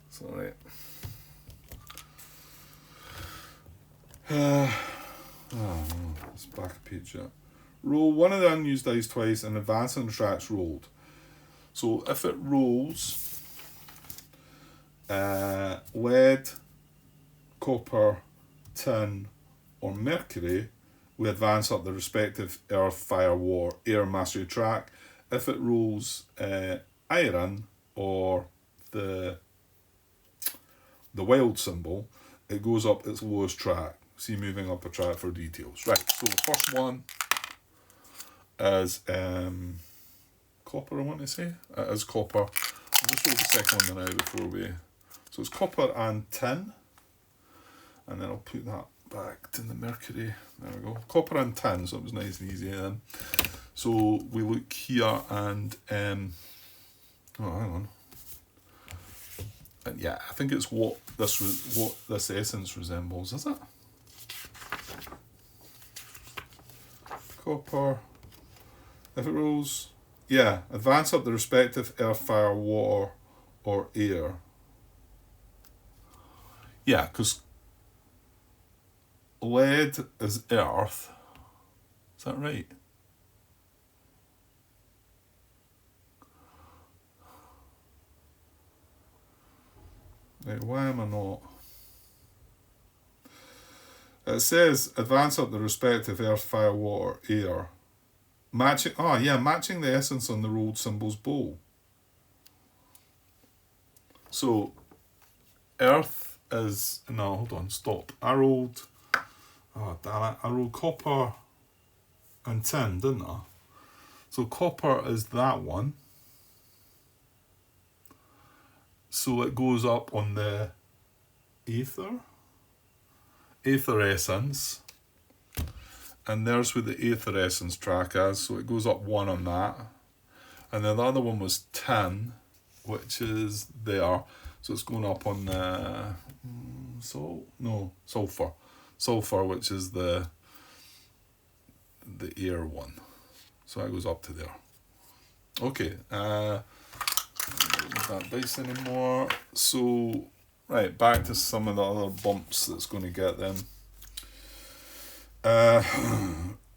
S1: It's alright. Let's back a page up. Roll one of the unused dice twice and advance on the tracks rolled. So if it rolls lead, copper, tin, or mercury, we advance up the respective earth, fire, war, air mastery track. If it rolls iron or the wild symbol, it goes up its lowest track. See moving up a track for details. Right, so the first one is copper, I want to say. It is copper. I'll just roll the second one now before we... So it's copper and tin. And then I'll put that back to the mercury. There we go. Copper and tin, so it was nice and easy then. So we look here and... oh, hang on. And yeah, I think it's what this essence resembles, is it? Copper. If it rolls, yeah, advance up the respective earth, fire, water, or air. Yeah, because lead is earth. Is that right? Right, why am I not? It says advance up the respective earth, fire, water, air. Matching, matching the essence on the rolled symbol's bowl. So, earth is, no, hold on, stop. I rolled copper and tin, didn't I? So copper is that one. So it goes up on the ether essence. And there's where the ether essence track is. So it goes up one on that. And then the other one was tin, which is there. So it's going up on the sulfur. Sulfur, which is the air one. So that goes up to there. Okay. Not that dice anymore. So right, back to some of the other bumps that's going to get them.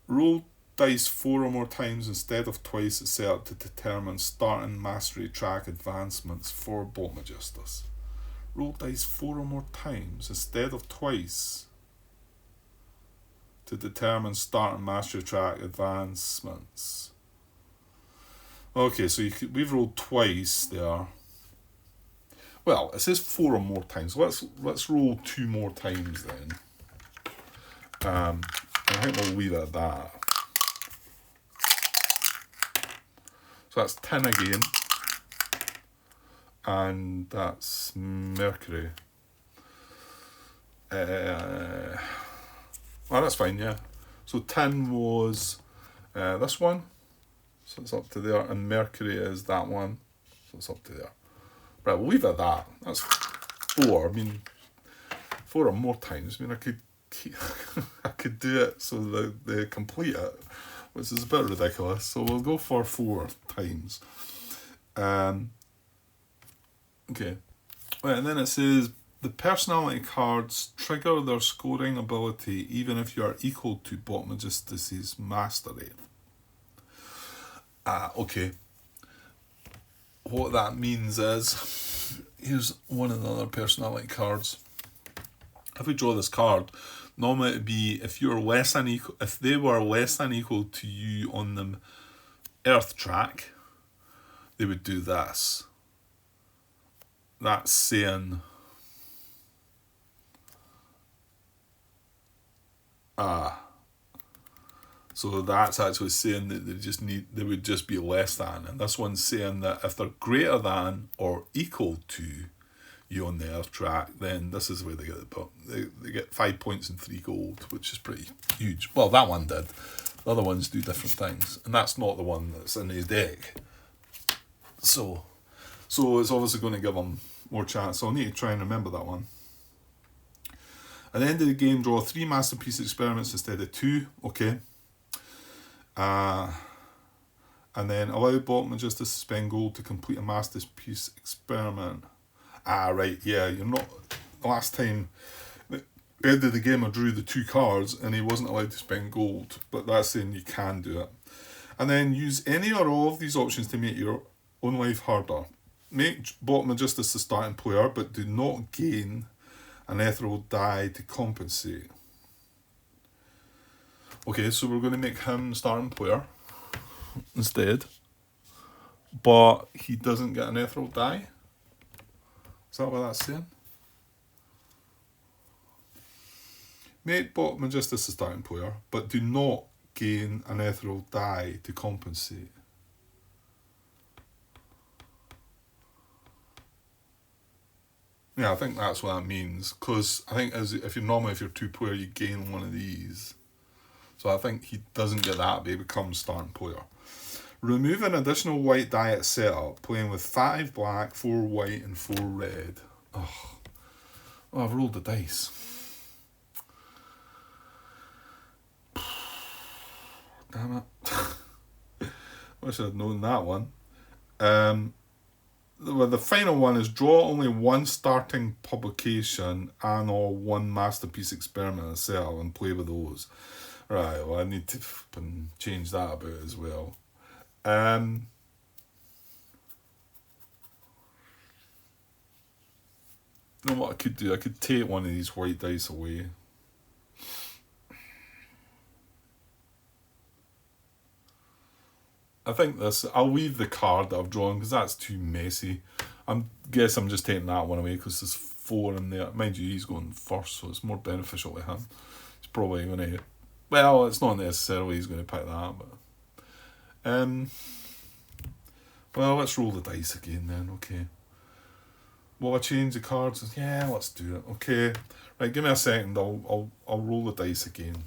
S1: Roll dice 4 or more times instead of twice it's set up to determine starting mastery track advancements for Trismegistus. Roll dice 4 or more times instead of twice to determine starting mastery track advancements. Okay, so we've rolled twice there. Well, it says 4 or more times. Let's roll 2 more times then. I think we'll leave it at that. So that's 10 again. And that's Mercury. Well, that's fine, yeah. So 10 was this one. So it's up to there. And Mercury is that one. So it's up to there. Right, we'll leave it at that. That's 4. I mean, 4 or more times. I mean, I could do it so they complete it, which is a bit ridiculous. So we'll go for 4 times. Okay. Right, and then it says the personality cards trigger their scoring ability even if you are equal to Trismegistus' mastery. Okay. What that means is, here's one of the other personality cards. If we draw this card, normally it'd be if they were less than equal to you on the Earth track, they would do this. That's saying so that's actually saying that they would just be less than, and this one's saying that if they're greater than or equal to you on the Earth track, then this is where they get they get 5 points and 3 gold, which is pretty huge. Well, that one did. The other ones do different things, and that's not the one that's in his deck. So it's obviously going to give them more chance. So I'll need to try and remember that one. At the end of the game, draw 3 masterpiece experiments instead of 2. Okay. And then allow Trismegistus to spend gold to complete a masterpiece experiment. Right, yeah, you're not. Last time, at the end of the game, I drew the 2 cards and he wasn't allowed to spend gold, but that's saying you can do it. And then use any or all of these options to make your own life harder. Make Trismegistus the starting player, but do not gain an Ethereal Die to compensate. Okay, so we're going to make him starting player instead, but he doesn't get an Ethereal Die. Is that what that's saying? Make Trismegistus the starting player, but do not gain an Ethereal Die to compensate. Yeah, I think that's what that means, because I think if you're 2-player, you gain one of these. So I think he doesn't get that, but he becomes starting player. Remove an additional white die at setup, playing with 5 black, 4 white, and 4 red. Oh, I've rolled the dice. Damn it. Wish I'd known that one. The final one is draw only 1 starting publication and or 1 masterpiece experiment at setup and play with those. Right, well, I need to change that about as well. You know what I could do? I could take one of these white dice away. I think this, I'll leave the card that I've drawn because that's too messy. Guess I'm just taking that one away because there's 4 in there. Mind you, he's going first, so it's more beneficial to him. He's probably going to, well, it's not necessarily he's going to pick that, but well, let's roll the dice again then. Okay. Will I change the cards? Yeah, let's do it. Okay. Right, give me a second. I'll roll the dice again.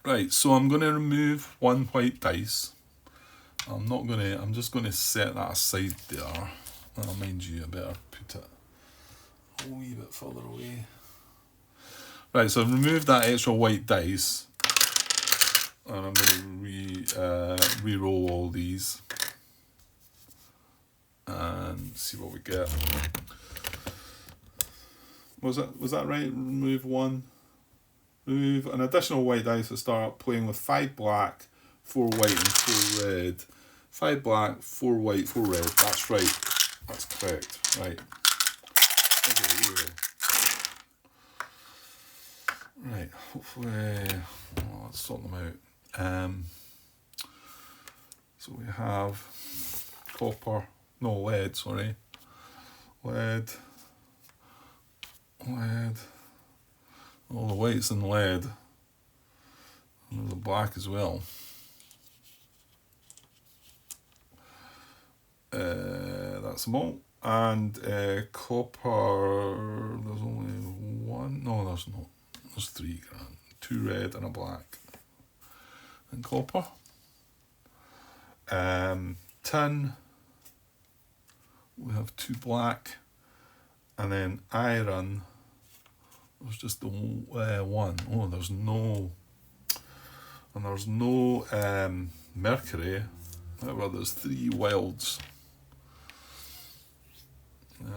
S1: Right, so I'm going to remove 1 white dice. I'm just going to set that aside there. Well, mind you, I better put it a wee bit further away. Right, so I've removed that extra white dice. And I'm going to re-roll all these. And see what we get. Was that right? Remove 1. Remove an additional white dice to start playing with 5 black, 4 white and 4 red. 5 black, 4 white, 4 red. That's right. That's correct. Right. Okay, right. Hopefully, let's sort them out. So we have copper. No, lead. Sorry. Lead. All the whites and lead. And the black as well. That's them all. And copper, there's only 1. No, there's not. There's 3 grand. 2 red and a black. And copper. Tin. We have 2 black. And then iron. There's just the 1. Oh, there's no. And there's no mercury. However, there's 3 wilds.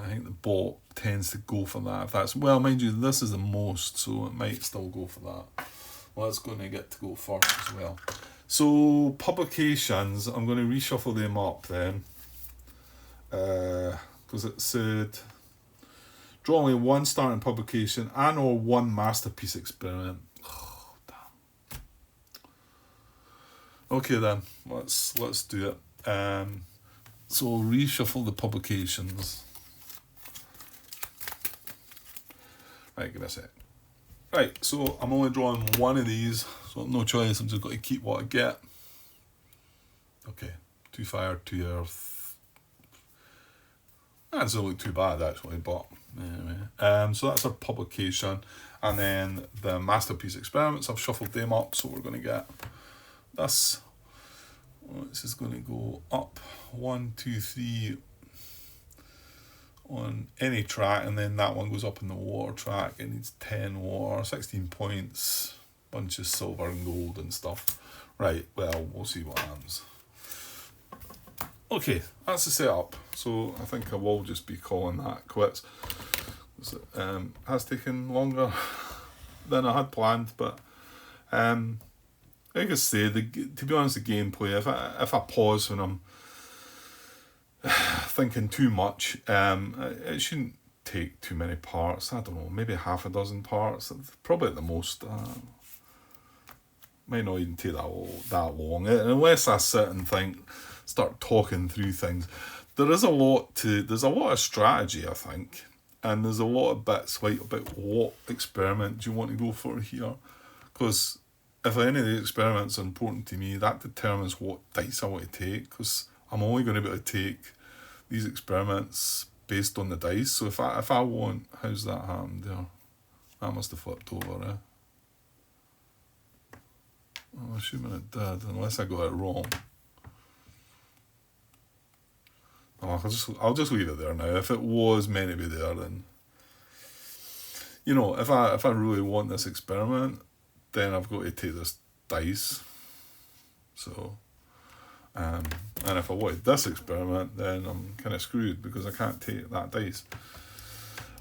S1: I think the bot tends to go for that. If that's, well, mind you, this is the most, so it might still go for that. Well, it's going to get to go first as well. So, publications, I'm going to reshuffle them up then. Because it said, draw only 1 starting publication and or 1 masterpiece experiment. Oh, damn. Okay then, let's do it. So reshuffle the publications. Right, give me a sec. Right, so I'm only drawing 1 of these, so no choice, I'm just got to keep what I get. Okay, 2 fire, 2 earth. That doesn't look too bad actually, but anyway. So that's our publication, and then the masterpiece experiments, I've shuffled them up, so we're going to get this. This is going to go up 1, 2, 3 on any track, and then that one goes up in the water track. It needs 10 water, 16 points, bunch of silver and gold and stuff. Right, well, we'll see what happens. Okay, that's the setup. So I think I will just be calling that quits. It has taken longer than I had planned, but like I say, to be honest, the gameplay, if I pause when I'm thinking too much, it shouldn't take too many parts. I don't know, maybe half a dozen parts, probably at the most. Might not even take that long, unless I sit and start talking through things. There's a lot of strategy, I think, and there's a lot of bits like about what experiment do you want to go for here, because if any of the experiments are important to me, that determines what dice I want to take, because I'm only going to be able to take these experiments based on the dice. So if I want, how's that happened there? That must have flipped over, eh? I'm assuming it did, unless I got it wrong. Oh, I'll just leave it there now. If it was meant to be there, then, you know, if I really want this experiment, then I've got to take this dice. So, and if I wanted this experiment, then I'm kind of screwed because I can't take that dice.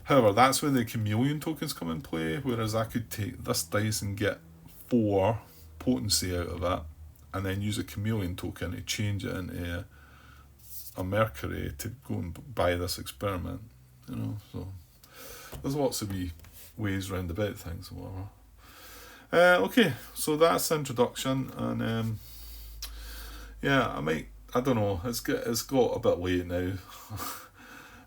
S1: However, that's where the chameleon tokens come in play, whereas I could take this dice and get 4 potency out of it, and then use a chameleon token to change it into a mercury to go and buy this experiment, you know. So there's lots of wee ways round about things or whatever. Okay, so that's the introduction, and Yeah, I don't know. It's got a bit late now.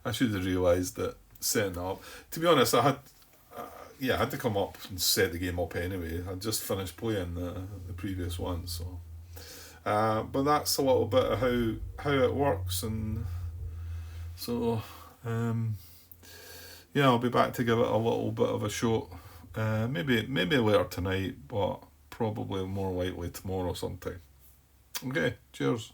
S1: I should have realised that setting up. To be honest, I had to come up and set the game up anyway. I just finished playing the previous one, so. But that's a little bit of how it works, and so yeah, I'll be back to give it a little bit of a shot. Maybe later tonight, but probably more likely tomorrow sometime. Okay, cheers.